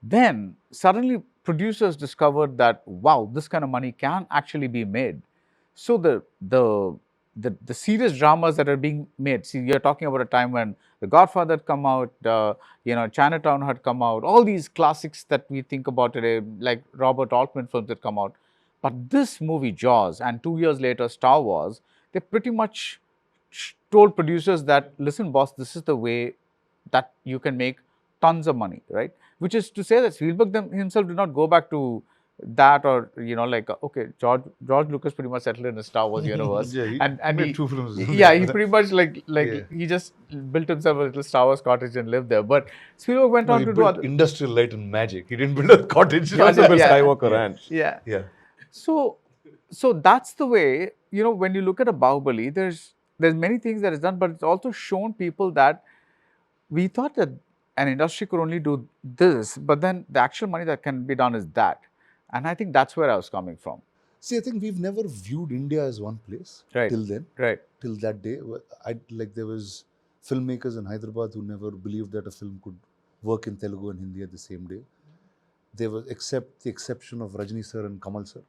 Speaker 1: then suddenly producers discovered that, wow, this kind of money can actually be made. So the serious dramas that are being made. See, you're talking about a time when The Godfather had come out, Chinatown had come out, all these classics that we think about today, like Robert Altman films that come out. But this movie, Jaws, and 2 years later, Star Wars, they pretty much told producers that, listen, boss, this is the way that you can make tons of money, right? Which is to say that Spielberg himself did not go back to that, or okay, George Lucas pretty much settled in the Star Wars universe.
Speaker 3: Yeah, he
Speaker 1: and
Speaker 3: made
Speaker 1: he,
Speaker 3: 2 films.
Speaker 1: Yeah, he pretty much
Speaker 3: Yeah.
Speaker 1: he just built himself a little Star Wars cottage and lived there. But Spielberg went
Speaker 3: No,
Speaker 1: on
Speaker 3: he
Speaker 1: to do
Speaker 3: built
Speaker 1: other.
Speaker 3: Industrial Light and Magic. He didn't build a cottage.
Speaker 2: He also built
Speaker 1: yeah.
Speaker 2: Skywalker Ranch.
Speaker 1: Yeah.
Speaker 3: Yeah.
Speaker 1: So that's the way, when you look at a Bahubali, there's many things that is done, but it's also shown people that we thought that an industry could only do this, but then the actual money that can be done is that. And I think that's where I was coming from.
Speaker 3: See, I think we've never viewed India as one place
Speaker 1: Right.
Speaker 3: till then.
Speaker 1: Right.
Speaker 3: Till that day. There was filmmakers in Hyderabad who never believed that a film could work in Telugu and Hindi at the same day. There was, except the exception of Rajni sir and Kamal sir,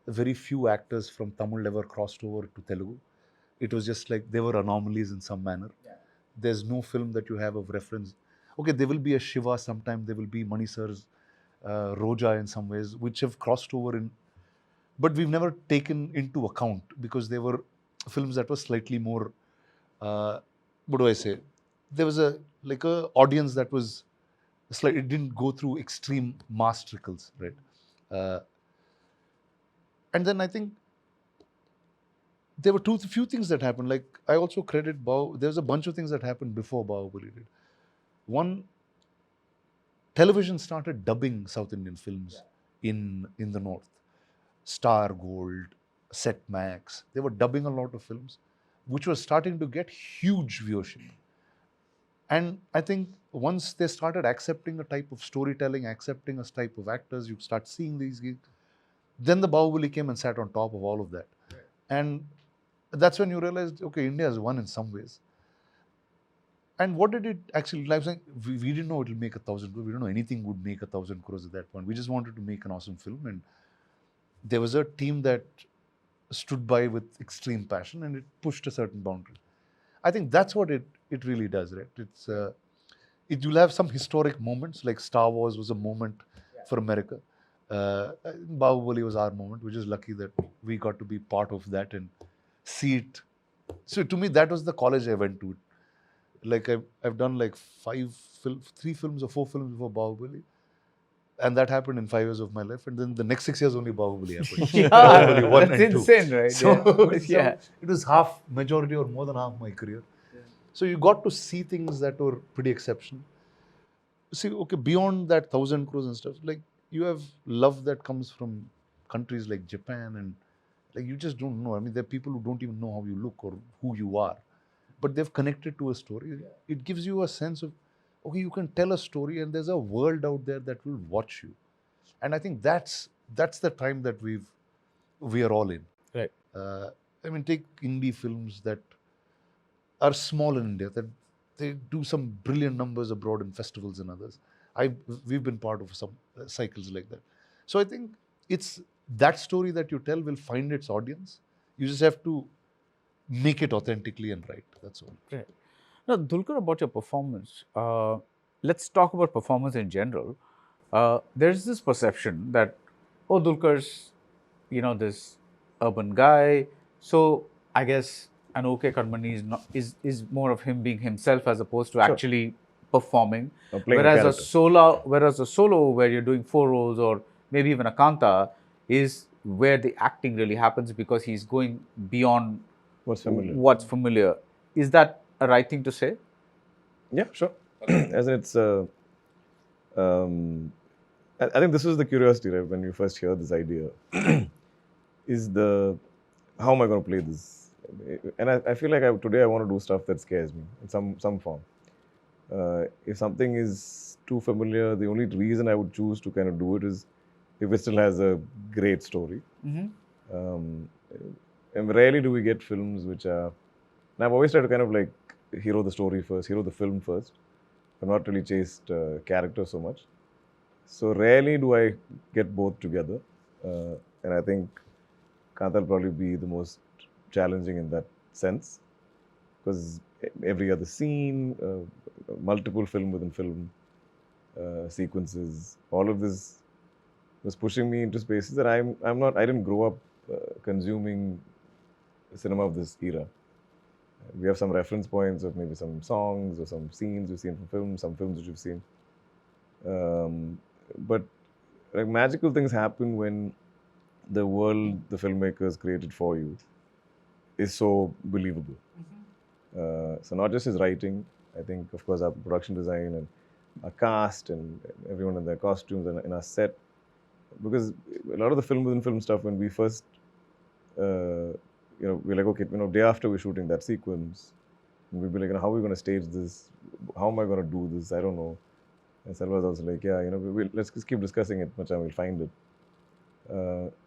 Speaker 3: very few actors from Tamil ever crossed over to Telugu. It was just like they were anomalies in some manner. Yeah. There's no film that you have of reference. Okay, there will be a Shiva sometime, there will be Mani sir's Roja in some ways, which have crossed over in, but we've never taken into account because they were films that were slightly more, what do I say? There was a audience that was slightly, it didn't go through extreme mass trickles, right? And then I think there were few things that happened. Like, I also credit there's a bunch of things that happened before Bahubali did. One, television started dubbing South Indian films in the north. Star Gold, Set Max, they were dubbing a lot of films, which was starting to get huge viewership. And I think once they started accepting a type of storytelling, accepting a type of actors, you start seeing these gigs. Then the Bahubali came and sat on top of all of that. Right. And that's when you realized, okay, India has won in some ways. And what did it actually, like saying, we didn't know it will make 1,000 crores. We didn't know anything would make 1,000 crores at that point. We just wanted to make an awesome film. And there was a team that stood by with extreme passion and it pushed a certain boundary. I think that's what it really does, right? It's you'll have some historic moments, like Star Wars was a moment for America. Bahubali was our moment. We're just lucky that we got to be part of that and see it. So to me, that was the college I went to. Like I've done like 3 films or 4 films before Bahubali. And that happened in 5 years of my life. And then the next 6 years only Bahubali happened. Bahubali 1
Speaker 1: that's
Speaker 3: and 2.
Speaker 1: insane, right?
Speaker 3: So,
Speaker 1: Yeah.
Speaker 3: so it was majority or more than half my career. Yeah. So you got to see things that were pretty exceptional. See, okay, beyond that 1,000 crores and stuff, like you have love that comes from countries like Japan, and like you just don't know. I mean, there are people who don't even know how you look or who you are, but they've connected to a story. Yeah. It gives you a sense of, okay, you can tell a story and there's a world out there that will watch you. And I think that's the time that we are all in.
Speaker 1: Right.
Speaker 3: I mean, take indie films that are small in India, that they do some brilliant numbers abroad in festivals and others. We've been part of some cycles like that. So I think it's that story that you tell will find its audience. You just have to make it authentically and right. That's all.
Speaker 1: Right. Now, Dulquer, about your performance, let's talk about performance in general. There's this perception that, oh, Dulquer's, this urban guy. So I guess an OK Karmani is more of him being himself as opposed to actually performing. Whereas a solo where you're doing 4 roles or maybe even a Kaantha is where the acting really happens because he's going beyond
Speaker 2: What's familiar.
Speaker 1: What's familiar. Is that a right thing to say?
Speaker 2: Yeah, sure. As in, it's I think this was the curiosity, right? When you first hear this idea, is the how am I going to play this? And I feel like today I want to do stuff that scares me in some form. If something is too familiar, the only reason I would choose to kind of do it is if it still has a great story. Um, and rarely do we get films which are. And I've always tried to kind of like hero the story first, hero the film first. I've not really chased character so much. So rarely do I get both together. And I think Kaantha will probably be the most challenging in that sense. Because every other scene, multiple film within film sequences, all of this was pushing me into spaces that I didn't grow up consuming cinema of this era. We have some reference points of maybe some songs or some scenes we've seen from films, some films which we've seen. But like magical things happen when the world the filmmakers created for you is so believable. So not just his writing, I think of course our production design and our cast and everyone in their costumes and in our set. Because a lot of the film within film stuff, when we first, we're like, okay, day after we're shooting that sequence, and we'll be like, how are we going to stage this? How am I going to do this? I don't know. And Selva was also like, yeah, let's just keep discussing it, much and we'll find it.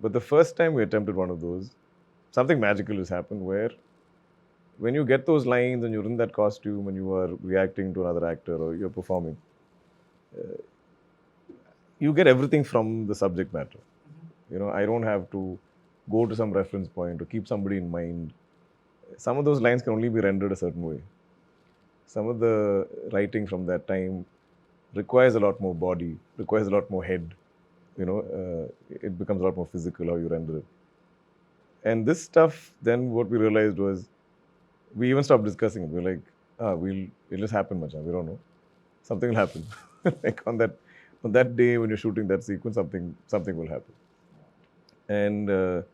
Speaker 2: But the first time we attempted one of those, something magical has happened where when you get those lines and you're in that costume and you are reacting to another actor or you're performing, you get everything from the subject matter. I don't have to go to some reference point or keep somebody in mind. Some of those lines can only be rendered a certain way. Some of the writing from that time requires a lot more body, requires a lot more head. It becomes a lot more physical how you render it. And this stuff, then what we realized was, we even stopped discussing it. We're like, it'll just happen, Macha. We don't know. Something will happen. Like on that day when you're shooting that sequence, something will happen. And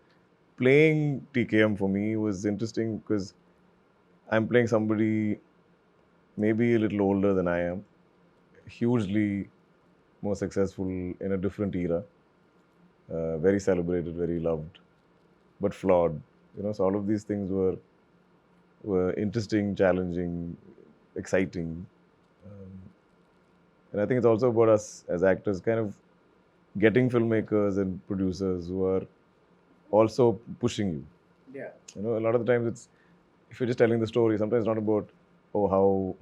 Speaker 2: playing TKM for me was interesting because I'm playing somebody maybe a little older than I am, hugely more successful in a different era, very celebrated, very loved, but flawed. So all of these things were interesting, challenging, exciting. And I think it's also about us as actors kind of getting filmmakers and producers who are also pushing you. Yeah. A lot of the times it's, if you're just telling the story, sometimes it's not about, how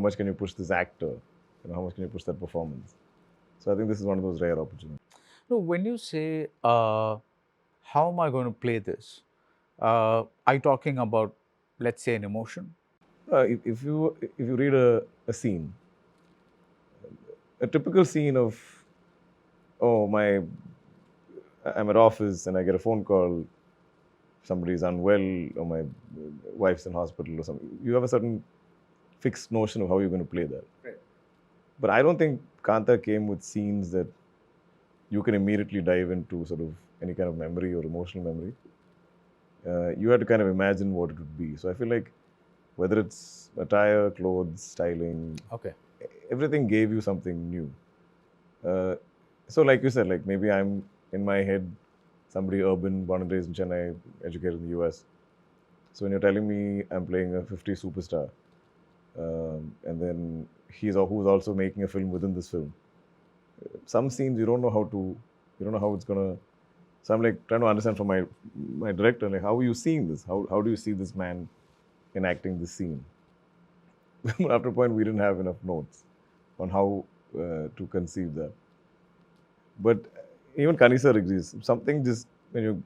Speaker 2: much can you push this actor? How much can you push that performance? So I think this is one of those rare opportunities.
Speaker 1: No, when you say, how am I going to play this? Are you talking about, let's say, an emotion?
Speaker 2: If you read a scene, a typical scene of, I'm at office and I get a phone call, somebody's unwell or my wife's in hospital or something. You have a certain fixed notion of how you're going to play that.
Speaker 1: Right.
Speaker 2: But I don't think Kaantha came with scenes that you can immediately dive into sort of any kind of memory or emotional memory. You had to kind of imagine what it would be. So I feel like whether it's attire, clothes, styling,
Speaker 1: Okay.
Speaker 2: everything gave you something new. So like you said, like maybe I'm in my head, somebody urban, born and raised in Chennai, educated in the US. So when you're telling me I'm playing a 50s superstar, and then who's also making a film within this film, some scenes you don't know how it's gonna. So I'm like trying to understand from my director, like, how are you seeing this? How do you see this man enacting this scene? After a point, we didn't have enough notes on how to conceive that. But even Kani sir agrees. Something just when you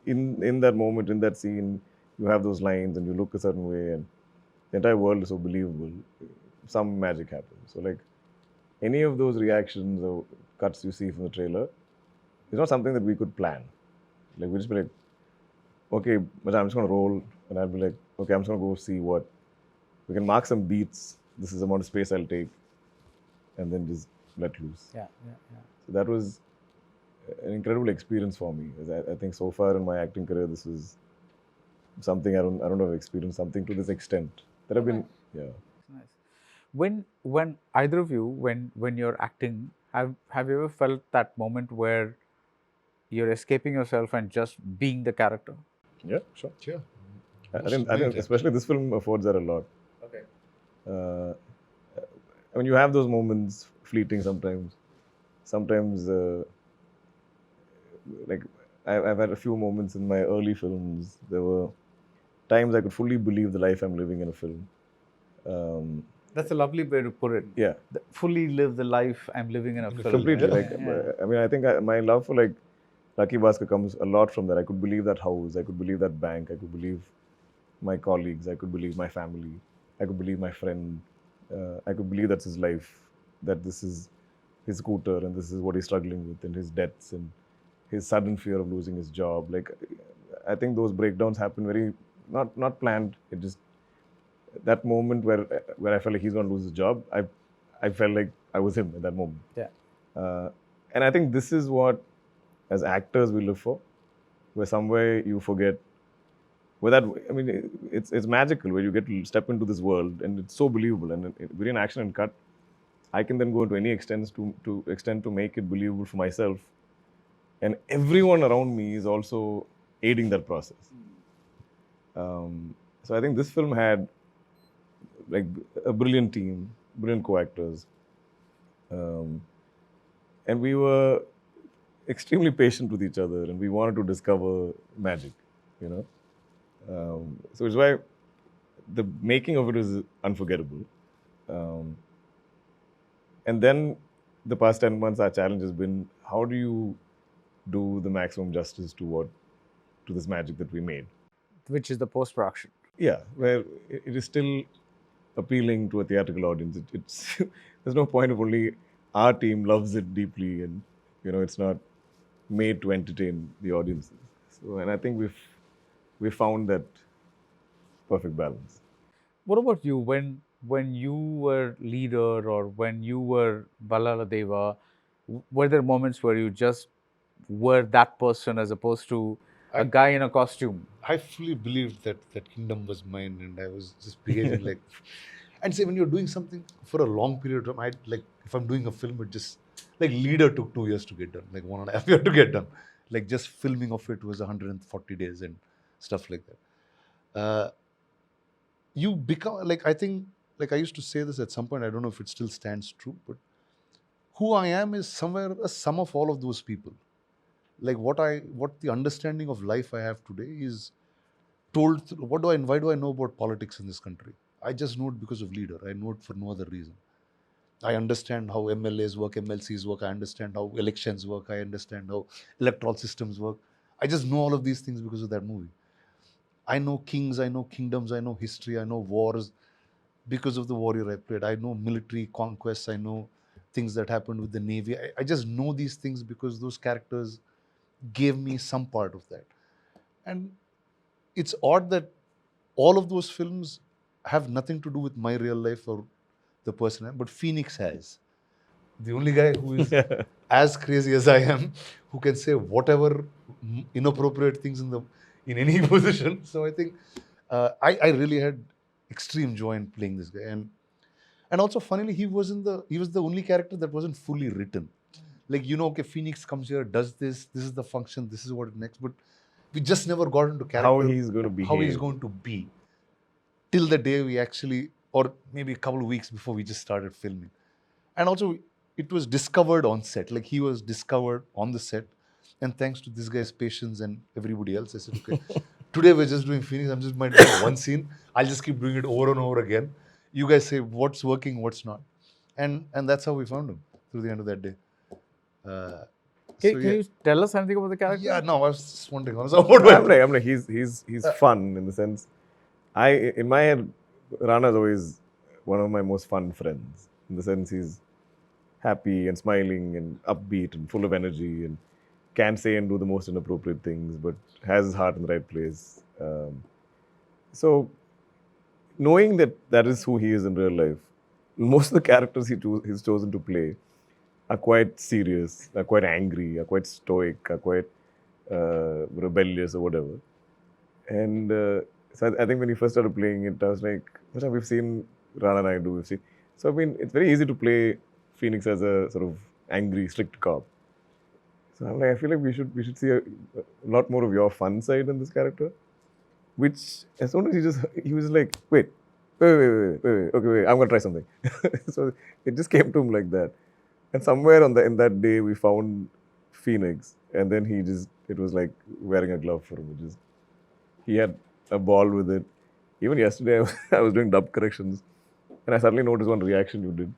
Speaker 2: in that moment, in that scene, you have those lines and you look a certain way, and the entire world is so believable. Some magic happens. So like any of those reactions or cuts you see from the trailer, it's not something that we could plan. Like we just be like, okay, but I'm just gonna roll, and I'll be like, okay, I'm just gonna go see what we can mark some beats. This is the amount of space I'll take, and then just let loose.
Speaker 1: Yeah.
Speaker 2: So that was an incredible experience for me. I think so far in my acting career, this was something I don't have experienced something to this extent. There have been, yeah.
Speaker 1: Nice. When either of you, when you're acting, Have you ever felt that moment where you're escaping yourself and just being the character?
Speaker 2: Yeah, sure.
Speaker 3: Sure.
Speaker 2: I think especially this film affords that a lot. Okay. I mean, you have those moments, fleeting sometimes. Sometimes, like, I've had a few moments in my early films. There were times I could fully believe the life I'm living in a film.
Speaker 1: That's a lovely way to put it.
Speaker 2: Yeah.
Speaker 1: Fully live the life I'm living in a film.
Speaker 2: Completely.
Speaker 1: Yeah.
Speaker 2: Like, I mean, I think my love for like Lucky Bhaskar comes a lot from that. I could believe that house. I could believe that bank. I could believe my colleagues. I could believe my family. I could believe my friend. I could believe that's his life. That this is his scooter and this is what he's struggling with, and his debts and his sudden fear of losing his job. Like, I think those breakdowns happen very not planned. It just that moment where I felt like he's going to lose his job. I felt like I was him at that moment.
Speaker 1: Yeah.
Speaker 2: And I think this is what, as actors, we live for, where somewhere you forget. Where that, I mean, it's magical where you get to step into this world and it's so believable. And within action and cut, I can then go into any extent to make it believable for myself. And everyone around me is also aiding that process. So I think this film had like a brilliant team, brilliant co-actors. And we were extremely patient with each other and we wanted to discover magic, you know. So it's why the making of it is unforgettable. And then the past 10 months, our challenge has been, how do you do the maximum justice to this magic that we made?
Speaker 1: Which is the post-production.
Speaker 2: Yeah, where it is still appealing to a theatrical audience. It's there's no point of only our team loves it deeply and, you know, it's not made to entertain the audiences. So, and I think we've found that perfect balance.
Speaker 1: What about you? When you were leader or when you were Balala Deva, were there moments where you just were that person as opposed to a guy in a costume?
Speaker 3: I fully believed that that kingdom was mine, and I was just behaving like. And say when you're doing something for a long period of time, I like if I'm doing a film, it just like Leader took 2 years to get done, like 1.5 years to get done. Like just filming of it was 140 days and stuff like that. You become like I think like I used to say this at some point. I don't know if it still stands true, but who I am is somewhere a sum of all of those people. Like what the understanding of life I have today is told through, why do I know about politics in this country? I just know it because of Leader. I know it for no other reason. I understand how MLAs work, MLCs work. I understand how elections work. I understand how electoral systems work. I just know all of these things because of that movie. I know kings, I know kingdoms, I know history, I know wars because of the warrior I played. I know military conquests, I know things that happened with the Navy. I just know these things because those characters gave me some part of that. And it's odd that all of those films have nothing to do with my real life or the person I am, but Phoenix has. The only guy who is as crazy as I am, who can say whatever inappropriate things in any position. So I think I really had extreme joy in playing this guy, and also funnily he was the only character that wasn't fully written. Like, you know, okay, Phoenix comes here, does this is the function, this is what it next, but we just never got into character.
Speaker 2: How he's going to behave.
Speaker 3: How he's going to be. Till the day we actually, or maybe a couple of weeks before we just started filming. And also, it was discovered on set. Like, he was discovered on the set. And thanks to this guy's patience and everybody else, I said, okay, today we're just doing Phoenix. I'm just might do one scene. I'll just keep doing it over and over again. You guys say what's working, what's not. And that's how we found him through the end of that day.
Speaker 1: Can you tell us something about the character?
Speaker 3: Yeah, no, I was just wondering.
Speaker 2: I'm like, he's fun in the sense. In my head, Rana is always one of my most fun friends. In the sense, he's happy and smiling and upbeat and full of energy and can say and do the most inappropriate things, but has his heart in the right place. So, knowing that is who he is in real life, most of the characters he's chosen to play are quite serious, are quite angry, are quite stoic, are quite rebellious or whatever. And so I think when he first started playing it, I was like, we've seen Rana and I do. So I mean, it's very easy to play Phoenix as a sort of angry, strict cop. So I'm like, I feel like we should see a lot more of your fun side in this character. Which as soon as he was like, wait, okay, wait, I'm gonna try something. So it just came to him like that. And somewhere in that day we found Phoenix, and then it was like wearing a glove for him. He had a ball with it. Even yesterday I was doing dub corrections, and I suddenly noticed one reaction you did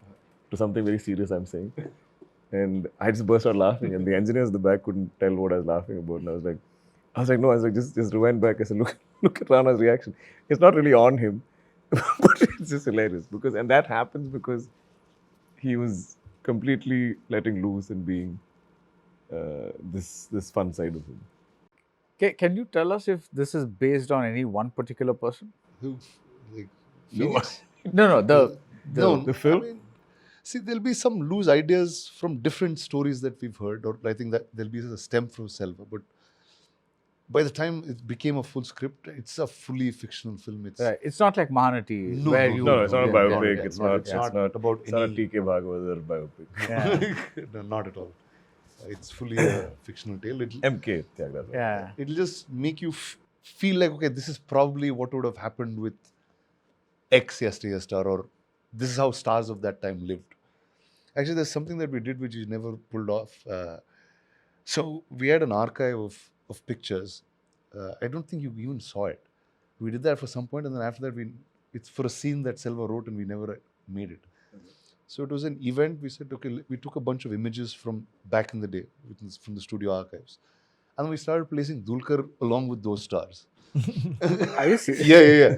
Speaker 2: to something very serious I'm saying. And I just burst out laughing, and the engineers in the back couldn't tell what I was laughing about. And I was like, no, just rewind back. I said, look at Rana's reaction. It's not really on him, but it's just hilarious and that happens because he was completely letting loose and being this fun side of him.
Speaker 1: Can you tell us if this is based on any one particular person?
Speaker 3: Who, like,
Speaker 2: No.
Speaker 3: Phoenix?
Speaker 1: No,
Speaker 3: No,
Speaker 2: the film?
Speaker 3: I mean, see, there'll be some loose ideas from different stories that we've heard, or I think that there'll be a stem from Selva. But by the time it became a full script, it's a fully fictional film. It's
Speaker 1: right. It's not like Mahanati,
Speaker 3: No,
Speaker 1: where
Speaker 3: no,
Speaker 1: you.
Speaker 2: No, it's not a
Speaker 1: yeah,
Speaker 2: biopic.
Speaker 1: yeah,
Speaker 2: It's
Speaker 3: no,
Speaker 2: not.
Speaker 3: it's not about
Speaker 2: It's not a
Speaker 3: any-
Speaker 2: TK Bhagavathar biopic.
Speaker 1: Yeah.
Speaker 3: no, not at all. It's fully a fictional tale.
Speaker 2: MK. Tyagaraja.
Speaker 1: Yeah.
Speaker 3: It'll just make you feel like, okay, this is probably what would have happened with X yesterday star, or this is how stars of that time lived. Actually, there's something that we did which we never pulled off. So we had an archive of pictures. I don't think you even saw it. We did that for some point, and then after that, it's for a scene that Selva wrote, and we never made it. So it was an event. We said, okay, we took a bunch of images from back in the day, from the studio archives, and we started placing Dulquer along with those stars.
Speaker 1: Are you serious?
Speaker 3: Yeah.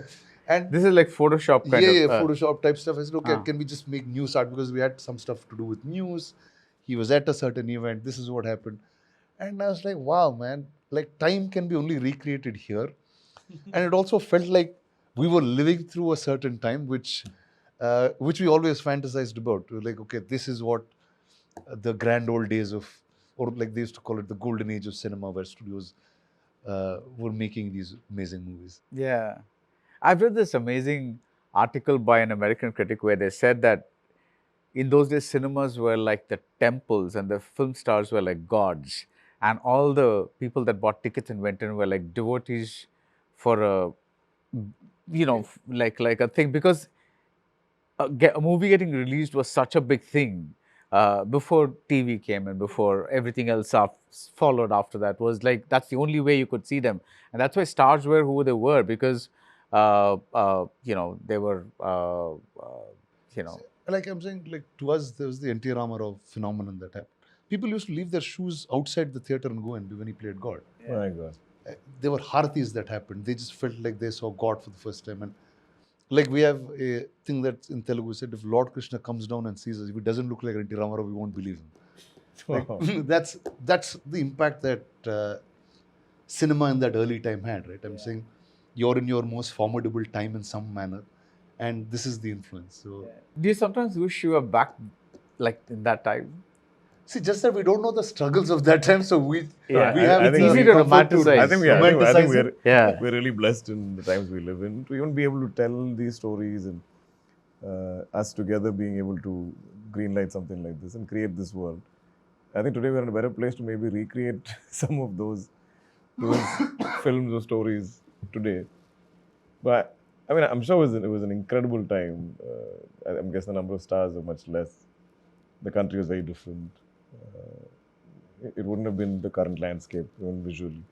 Speaker 3: And
Speaker 1: This is like Photoshop kind of.
Speaker 3: Photoshop type stuff. I said, okay, can we just make news art, because we had some stuff to do with news. He was at a certain event. This is what happened, and I was like, wow, man! Like, time can be only recreated here, and it also felt like we were living through a certain time, which we always fantasized about. We were like, okay, this is what the grand old days of, or like they used to call it, the golden age of cinema, where studios were making these amazing movies.
Speaker 1: Yeah. I've read this amazing article by an American critic where they said that in those days, cinemas were like the temples and the film stars were like gods. And all the people that bought tickets and went in were like devotees for a, like a thing. Because a movie getting released was such a big thing before TV came and before everything else followed after that. Was like, that's the only way you could see them. And that's why stars were who they were, because they were,
Speaker 3: Like I'm saying, like to us, there was the N.T. Ramarao phenomenon that happened. People used to leave their shoes outside the theatre and go in when he played God.
Speaker 2: My God.
Speaker 3: There were haratis that happened. They just felt like they saw God for the first time. And like we have a thing that in Telugu said, if Lord Krishna comes down and sees us, if he doesn't look like N.T. Ramarao, we won't believe him. Like, that's the impact that cinema in that early time had, right? I'm saying you're in your most formidable time in some manner, and this is the influence. So,
Speaker 1: do you sometimes wish you were back like in that time?
Speaker 3: see, just that we don't know the struggles of that time, so we
Speaker 1: Yeah,
Speaker 3: have
Speaker 2: I think
Speaker 3: the
Speaker 1: easy to
Speaker 3: comfort
Speaker 1: romanticize.
Speaker 2: I think
Speaker 3: romanticize
Speaker 2: we're
Speaker 3: it.
Speaker 1: Yeah.
Speaker 2: we're really blessed in the times we live in to even be able to tell these stories, and us together being able to greenlight something like this and create this world. I think today we're in a better place to maybe recreate some of those films or stories today. But I mean, I'm sure it was an incredible time. I'm guessing the number of stars are much less. The country was very different. It wouldn't have been the current landscape, even visually.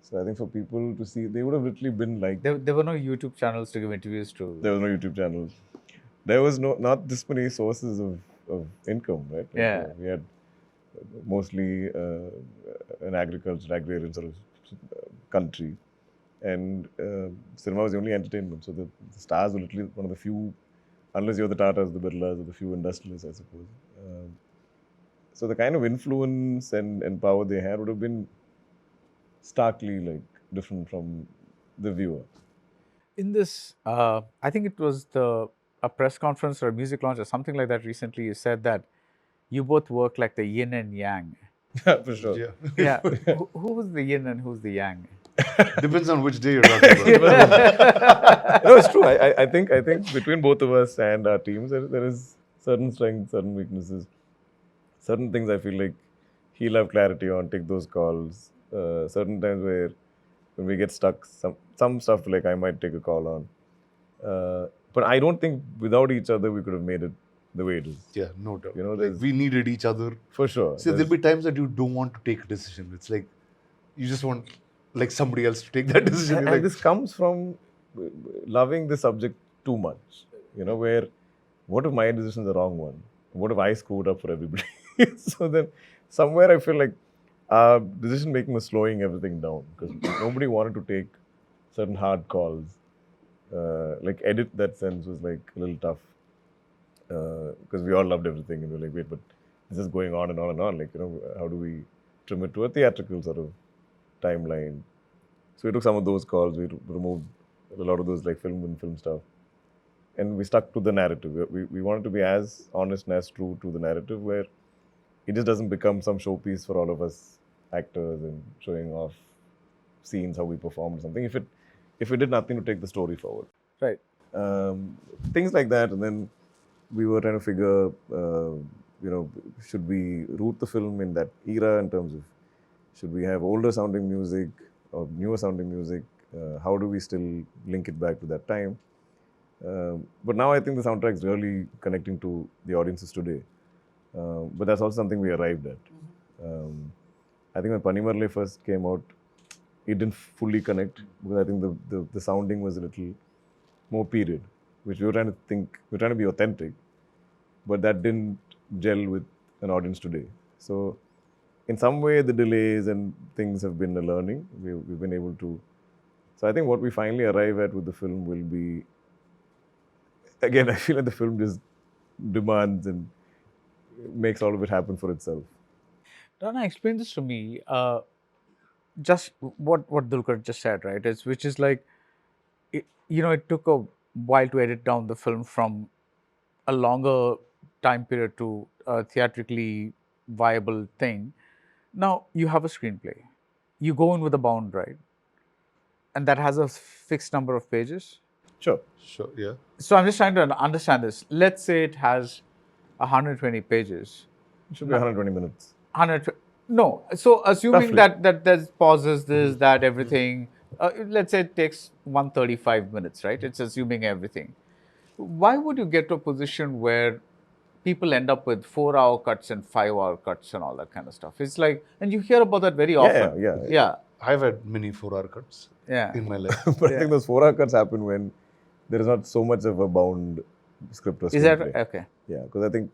Speaker 2: So I think for people to see, they would have literally been like,
Speaker 1: There were no YouTube channels to give interviews to.
Speaker 2: there was no YouTube channels. There was not this many sources of income, right? Like,
Speaker 1: Yeah.
Speaker 2: we had mostly an agrarian sort of country, and cinema was the only entertainment. So the stars were literally one of the few, unless you're the Tatas, the Birlas, or the few industrialists, I suppose. So the kind of influence and power they had would have been starkly like different from the viewer.
Speaker 1: In this, I think it was a press conference or a music launch or something like that recently, you said that you both work like the yin and yang.
Speaker 2: For sure.
Speaker 3: Yeah.
Speaker 1: Yeah. Who's the yin and who's the yang?
Speaker 3: Depends on which day you're talking about.
Speaker 2: No, it's true. I think between both of us and our teams, there is certain strengths, certain weaknesses. certain things I feel like he'll have clarity on, take those calls. Certain times where when we get stuck, some stuff like I might take a call on. But I don't think without each other we could have made it the way it is.
Speaker 3: Yeah, no doubt.
Speaker 2: You know,
Speaker 3: Like,
Speaker 2: there's-
Speaker 3: we needed each other.
Speaker 2: For sure.
Speaker 3: See, there'll be times that you don't want to take a decision. It's like you just want like somebody else to take that decision.
Speaker 2: And
Speaker 3: You're like,
Speaker 2: this comes from loving the subject too much. You know, where what if my decision is the wrong one? What if I screwed up for everybody? So then somewhere I feel like decision making was slowing everything down because nobody wanted to take certain hard calls. Like edit that sense was like a little tough because we all loved everything and we're like, wait, but this is going on and on and on. Like, you know, how do we trim it to a theatrical sort of timeline? So we took some of those calls. We removed a lot of those like film stuff, and we stuck to the narrative. We wanted to be as honest and as true to the narrative, where it just doesn't become some showpiece for all of us actors and showing off scenes how we performed or something. If it did nothing to take the story forward,
Speaker 1: Right.
Speaker 2: things like that, and then we were trying to figure, should we root the film in that era in terms of should we have older sounding music or newer sounding music? How do we still link it back to that time? But now I think the soundtrack is really connecting to the audiences today. But that's also something we arrived at. I think when Panimarle first came out, it didn't fully connect because I think the sounding was a little more period, which we were trying to think, we were trying to be authentic, but that didn't gel with an audience today. So in some way, the delays and things have been a learning. We've been able to. So I think what we finally arrive at with the film will be, again, I feel like the film just demands and makes all of it happen for itself.
Speaker 1: Rana, explain this to me. Just what Dulquer just said, right? Which is like, it took a while to edit down the film from a longer time period to a theatrically viable thing. Now you have a screenplay. You go in with a bound, right? And that has a fixed number of pages.
Speaker 2: Sure.
Speaker 3: sure, yeah.
Speaker 1: So I'm just trying to understand this. Let's say it has 120 pages.
Speaker 2: It should be 120 minutes.
Speaker 1: 100. No. So assuming
Speaker 2: Roughly.
Speaker 1: that there's pauses, this, that, everything. Let's say it takes 135 minutes, right? It's assuming everything. Why would you get to a position where people end up with 4-hour cuts and 5-hour cuts and all that kind of stuff? It's like, and you hear about that very often.
Speaker 2: Yeah.
Speaker 3: I've had many 4-hour cuts
Speaker 1: Yeah.
Speaker 3: in my life.
Speaker 2: But I think those 4-hour cuts happen when there is not so much of a bound script or
Speaker 1: Is that
Speaker 2: screenplay.
Speaker 1: right? Okay.
Speaker 2: Yeah, because I think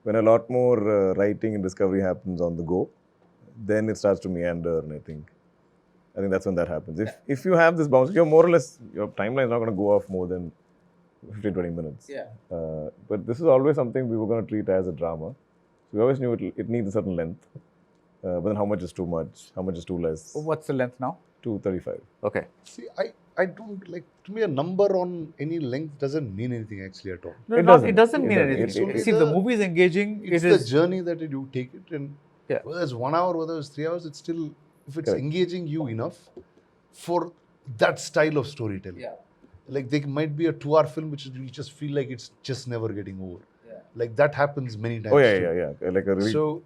Speaker 2: when a lot more writing and discovery happens on the go, then it starts to meander, and I think that's when that happens. If you have this bounce, you're more or less, your timeline is not going to go off more than 15-20 minutes.
Speaker 1: Yeah.
Speaker 2: But this is always something we were going to treat as a drama. So we always knew it needs a certain length. But then how much is too much? How much is too less?
Speaker 1: What's the length now?
Speaker 2: 235.
Speaker 1: Okay.
Speaker 3: See, I don't like, to me, a number on any length doesn't mean anything actually at all.
Speaker 1: No,
Speaker 2: It
Speaker 1: it
Speaker 2: doesn't.
Speaker 1: doesn't
Speaker 2: It
Speaker 1: mean
Speaker 2: doesn't.
Speaker 1: anything.
Speaker 3: It's
Speaker 1: See, if
Speaker 3: only
Speaker 1: the movie is engaging,
Speaker 3: It's
Speaker 1: it
Speaker 3: the
Speaker 1: is.
Speaker 3: journey that you take it, and
Speaker 1: Yeah.
Speaker 3: whether it's 1 hour, whether it's 3 hours, it's still, if it's
Speaker 2: Correct.
Speaker 3: engaging you enough for that style of storytelling.
Speaker 1: Yeah.
Speaker 3: Like there might be a 2-hour film which you just feel like it's just never getting over.
Speaker 1: Yeah.
Speaker 3: Like that happens many times.
Speaker 2: Oh,
Speaker 3: too.
Speaker 2: yeah. Like a really.
Speaker 3: So,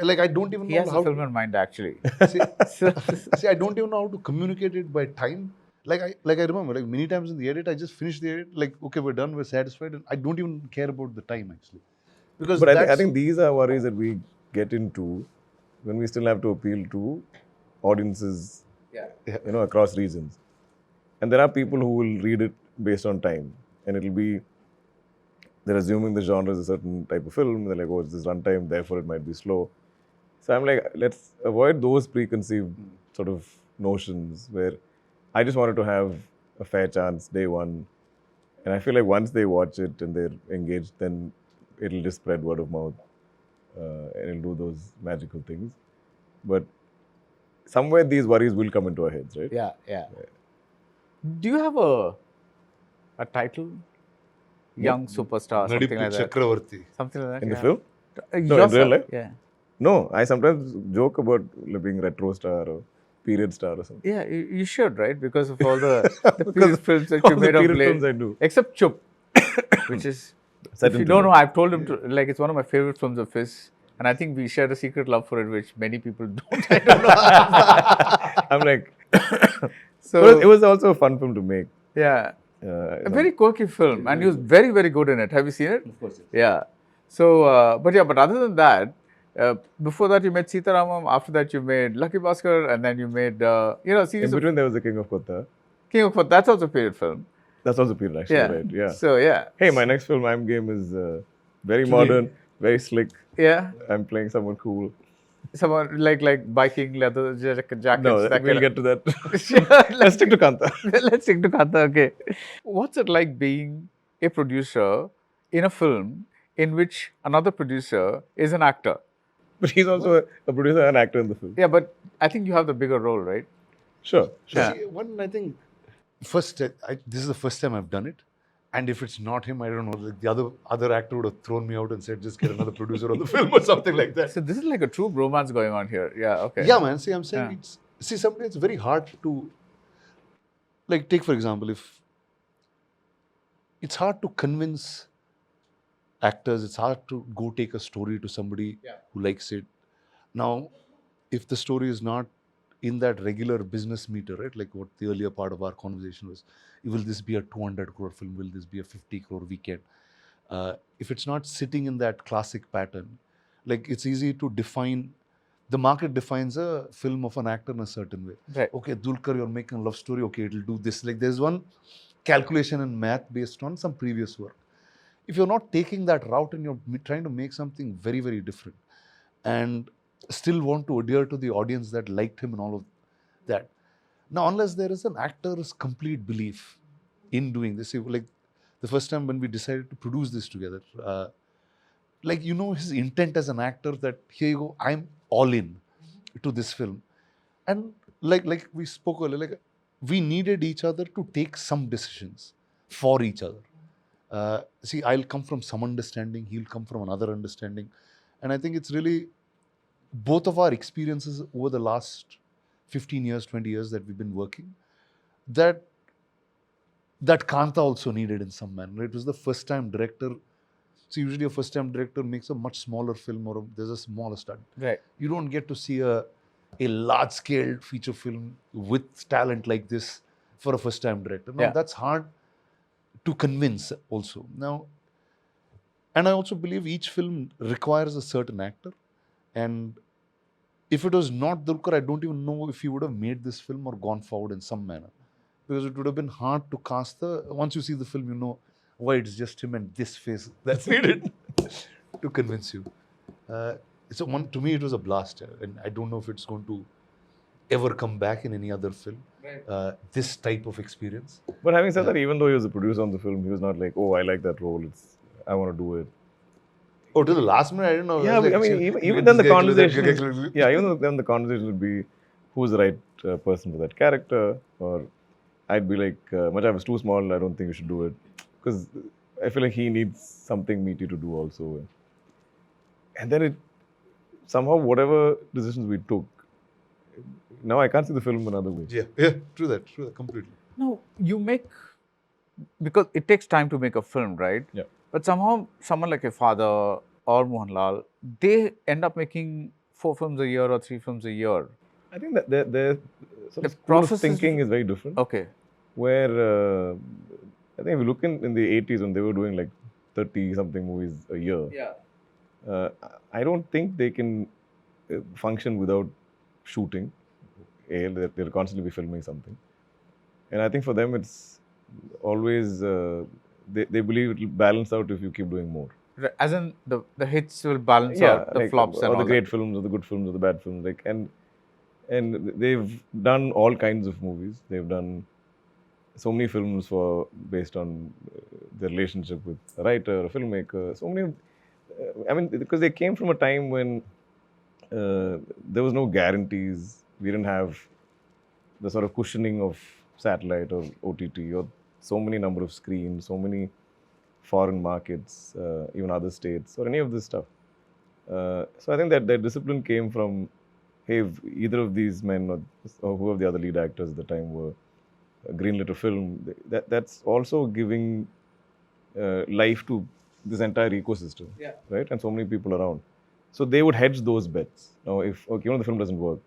Speaker 3: like I don't even
Speaker 1: He
Speaker 3: know
Speaker 1: has
Speaker 3: how.
Speaker 1: a film in mind, actually.
Speaker 3: See, I don't even know how to communicate it by time. Like I remember, like many times in the edit, I just finish the edit. Like, okay, we're done, we're satisfied, and I don't even care about the time actually, because
Speaker 2: But I
Speaker 3: that's,
Speaker 2: think these are worries that we get into when we still have to appeal to audiences, across regions. And there are people who will read it based on time, and it'll be, they're assuming the genre is a certain type of film. They're like, oh, it's this runtime, therefore it might be slow. So I'm like, let's avoid those preconceived sort of notions where I just wanted to have a fair chance day one. And I feel like once they watch it and they're engaged, then it'll just spread word of mouth and it'll do those magical things. But somewhere these worries will come into our heads, right?
Speaker 1: Yeah. Do you have a title? Young superstar, something
Speaker 3: Nadipu
Speaker 1: like that.
Speaker 3: Chakravarti.
Speaker 1: Something like that.
Speaker 2: In the
Speaker 1: yeah.
Speaker 2: film? No, in
Speaker 1: Yourself,
Speaker 2: real life?
Speaker 1: Yeah.
Speaker 2: No, I sometimes joke about being retro star or period star or something.
Speaker 1: Yeah, you should, right? Because of all the
Speaker 2: Because
Speaker 1: period films that
Speaker 2: all
Speaker 1: you
Speaker 2: the
Speaker 1: made of
Speaker 2: period
Speaker 1: late.
Speaker 2: films I do.
Speaker 1: Except Chup, which is,
Speaker 2: Set
Speaker 1: if you
Speaker 2: into
Speaker 1: don't
Speaker 2: it.
Speaker 1: know, I've told him to, like, it's one of my favorite films of his. and I think we shared a secret love for it, which many people don't. I don't know.
Speaker 2: I'm like,
Speaker 1: So
Speaker 2: but it was also a fun film to make.
Speaker 1: yeah,
Speaker 2: Uh,
Speaker 1: a very quirky film, and he was very, very good in it. Have you seen it?
Speaker 3: Of course.
Speaker 1: Yeah. So, but other than that, before that you made Sitaramam. After that you made Lucky Bhaskar, and then you made
Speaker 2: in
Speaker 1: series of
Speaker 2: between, there was the King of Kotha.
Speaker 1: King of. That's also a period film.
Speaker 2: That's also period, actually,
Speaker 1: Yeah.
Speaker 2: right? Yeah.
Speaker 1: So yeah.
Speaker 2: Hey, my next film, I'm Game, is very modern, very slick.
Speaker 1: Yeah.
Speaker 2: I'm playing someone cool.
Speaker 1: Someone like biking, leather jackets.
Speaker 2: No,
Speaker 1: that
Speaker 2: we'll
Speaker 1: kind
Speaker 2: get to that.
Speaker 1: of-
Speaker 2: Let's stick to Kaantha.
Speaker 1: Let's stick to Kaantha. Okay. What's it like being a producer in a film in which another producer is an actor?
Speaker 2: But he's also a producer and actor in the film.
Speaker 1: Yeah, but I think you have the bigger role, right?
Speaker 2: Sure.
Speaker 1: Yeah.
Speaker 3: See, one, I think, first, this is the first time I've done it. And if it's not him, I don't know, like the other actor would have thrown me out and said, just get another producer on the film or something like that.
Speaker 1: So this is like a true bromance going on here. Yeah, okay.
Speaker 3: Yeah, man. See, I'm saying
Speaker 1: Yeah.
Speaker 3: sometimes it's very hard to, like, take for example, if it's hard to convince actors, it's hard to go take a story to somebody who likes it. Now, if the story is not in that regular business meter, right? Like what the earlier part of our conversation was, will this be a 200 crore film? Will this be a 50 crore weekend? If it's not sitting in that classic pattern, like it's easy to define, the market defines a film of an actor in a certain way.
Speaker 1: Right.
Speaker 3: Okay, Dulquer, you're making a love story, okay, it'll do this. Like there's one calculation in math based on some previous work. If you're not taking that route and you're trying to make something very, very different and still want to adhere to the audience that liked him and all of that. Now, unless there is an actor's complete belief in doing this, like the first time when we decided to produce this together, like, his intent as an actor that here you go, I'm all in to this film. And like we spoke earlier, like we needed each other to take some decisions for each other. See, I'll come from some understanding, he'll come from another understanding. And I think it's really both of our experiences over the last 15 years, 20 years that we've been working, that Kaantha also needed in some manner. It was the first time director. So usually a first time director makes a much smaller film or there's a smaller stunt.
Speaker 1: Right.
Speaker 3: You don't get to see a large scale feature film with talent like this for a first time director. Now that's hard to convince also. Now, and I also believe each film requires a certain actor. And if it was not Dulquer, I don't even know if he would have made this film or gone forward in some manner. Because it would have been hard to cast once you see the film, you know why it's just him and this face that's needed to convince you. To me, it was a blast. And I don't know if it's going to ever come back in any other film, this type of experience.
Speaker 2: But having said that, even though he was a producer on the film, he was not like, oh, I like that role, I want to do it.
Speaker 3: Oh, to the last minute, I didn't know.
Speaker 2: Yeah,
Speaker 3: like,
Speaker 2: I mean, even then the conversation, even then the conversation would be, who's the right person for that character? Or I'd be like, Macha, I was too small, I don't think you should do it. Because I feel like he needs something meaty to do also. And then somehow whatever decisions we took, now I can't see the film another way.
Speaker 3: Yeah, true that, completely.
Speaker 1: No, you make, because it takes time to make a film, right?
Speaker 2: Yeah.
Speaker 1: But somehow, someone like your father or Mohanlal, they end up making 4 films a year or 3 films a year.
Speaker 2: I think that their sort of
Speaker 1: The process
Speaker 2: of thinking is very different.
Speaker 1: Okay.
Speaker 2: Where I think if you look in the 80s when they were doing like 30-something movies a year, I don't think they can function without shooting. They'll constantly be filming something. And I think for them it's always... They believe it will balance out if you keep doing more.
Speaker 1: As in the hits will balance out the
Speaker 2: like,
Speaker 1: flops and
Speaker 2: or
Speaker 1: all
Speaker 2: the great
Speaker 1: that.
Speaker 2: films, or the good films, or the bad films. Like and they've done all kinds of movies. They've done so many films based on their relationship with a writer, a filmmaker. So many. I mean, because they came from a time when there was no guarantees. We didn't have the sort of cushioning of satellite or OTT or so many number of screens, so many foreign markets, even other states, or any of this stuff. So I think that discipline came from, hey, if either of these men or whoever the other lead actors at the time were greenlit a film, that's also giving life to this entire ecosystem, right? And so many people around. So they would hedge those bets. Now, if the film doesn't work,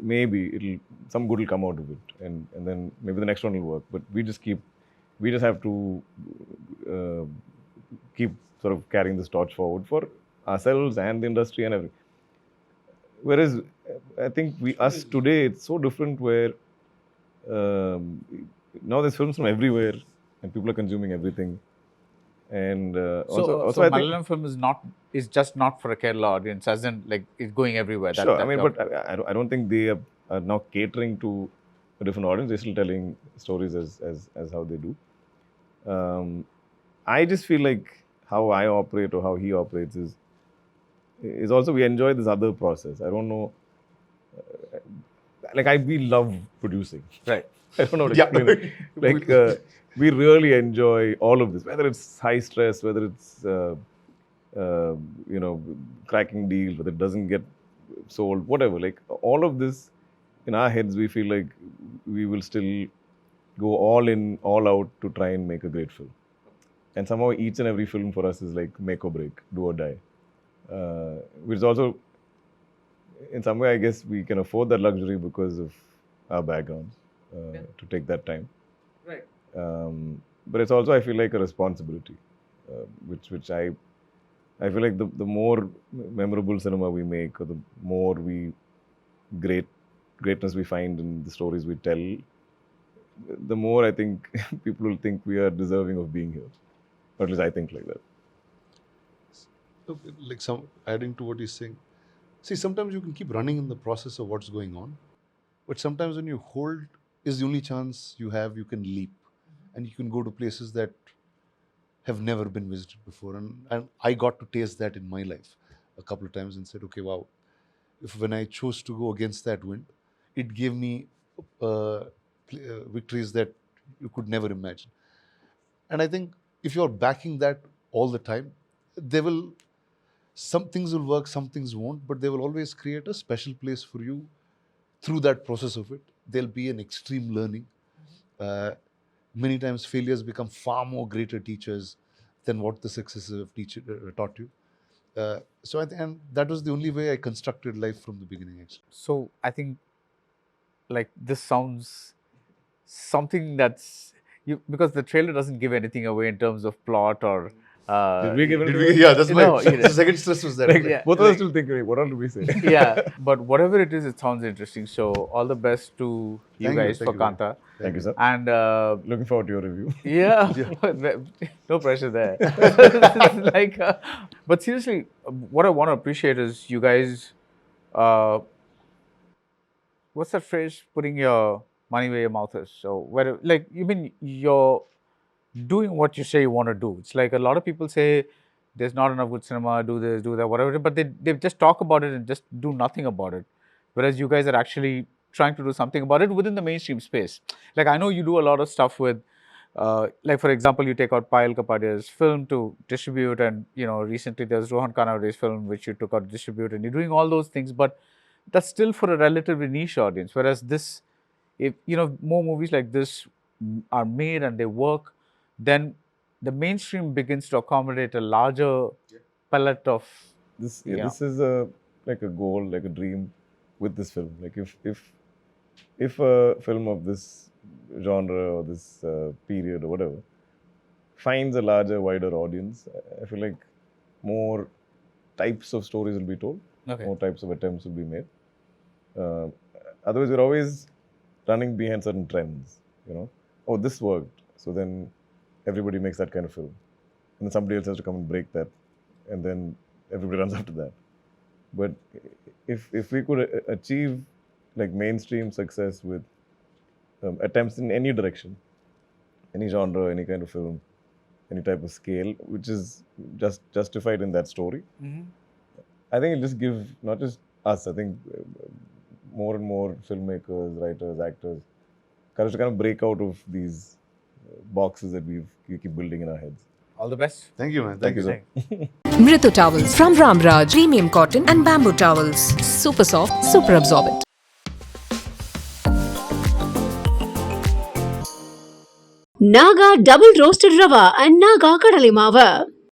Speaker 2: maybe some good will come out of it, and then maybe the next one will work. But we just have to keep sort of carrying this torch forward for ourselves and the industry and everything. Whereas I think us today, it's so different where now there's films from everywhere and people are consuming everything. And
Speaker 1: So
Speaker 2: I think,
Speaker 1: Malayalam film is just not for a Kerala audience, as in like it's going everywhere.
Speaker 2: Sure, but I don't think they are now catering to a different audience. They're still telling stories as how they do. I just feel like how I operate or how he operates is also we enjoy this other process. I don't know. We love producing.
Speaker 1: Right.
Speaker 2: I don't know how to explain it. We really enjoy all of this, whether it's high stress, whether it's cracking deals, whether it doesn't get sold, whatever. Like all of this in our heads, we feel like we will still go all in, all out to try and make a great film. And somehow each and every film for us is like make or break, do or die. Which is also, in some way, I guess we can afford that luxury because of our backgrounds to take that time.
Speaker 1: Right.
Speaker 2: But it's also, I feel like, a responsibility, which I feel like the more memorable cinema we make, or the more greatness we find in the stories we tell, the more I think people will think we are deserving of being here. Or at least I think like that.
Speaker 3: Like adding to what he's saying. See, sometimes you can keep running in the process of what's going on, but sometimes when you hold is the only chance you have, you can leap. And you can go to places that have never been visited before. And I got to taste that in my life a couple of times and said, okay, wow, when I chose to go against that wind, it gave me victories that you could never imagine. And I think if you're backing that all the time, some things will work, some things won't, but they will always create a special place for you through that process of it. There'll be an extreme learning. Many times failures become far more greater teachers than what the successes have taught you. And that was the only way I constructed life from the beginning, actually.
Speaker 1: So I think like this sounds something that's because the trailer doesn't give anything away in terms of plot or.
Speaker 2: Did we give it?
Speaker 3: Yeah, that's my
Speaker 1: No,
Speaker 3: the second stress was that.
Speaker 1: Yeah.
Speaker 2: Both of us still think, what all do we say?
Speaker 1: Yeah, but whatever it is, it sounds interesting. So all the best to you guys for Kaantha.
Speaker 2: Thank you, sir.
Speaker 1: And
Speaker 2: Looking forward to your review.
Speaker 1: yeah, no pressure there. But seriously, what I want to appreciate is you guys. What's that phrase? Putting your money where your mouth is. So you're doing what you say you want to do. It's like a lot of people say there's not enough good cinema, do this, do that, whatever, but they just talk about it and just do nothing about it. Whereas you guys are actually trying to do something about it within the mainstream space. Like I know you do a lot of stuff with, like for example, you take out Payal Kapadia's film to distribute, and recently there's Rohan Kanade's film which you took out to distribute, and you're doing all those things, but that's still for a relatively niche audience. Whereas this, if more movies like this are made and they work, then the mainstream begins to accommodate a larger palette of
Speaker 2: this. This is like a goal, like a dream with this film. Like if a film of this genre or this period or whatever finds a larger, wider audience, I feel like more types of stories will be told, more types of attempts will be made. Otherwise, we're always running behind certain trends. Oh, this worked, so then everybody makes that kind of film, and then somebody else has to come and break that, and then everybody runs after that. But if we could achieve like mainstream success with attempts in any direction, any genre, any kind of film, any type of scale, which is just justified in that story, I think it'll just give not just us, I think more and more filmmakers, writers, actors, courage to kind of break out of these boxes that we keep building in our heads.
Speaker 1: All the best.
Speaker 3: Thank you, man.
Speaker 2: Thank you, sir.
Speaker 5: Mritu towels from Ramraj, premium cotton and bamboo towels. Super soft, super absorbent.
Speaker 6: Naga double roasted rava and Naga kadali mava.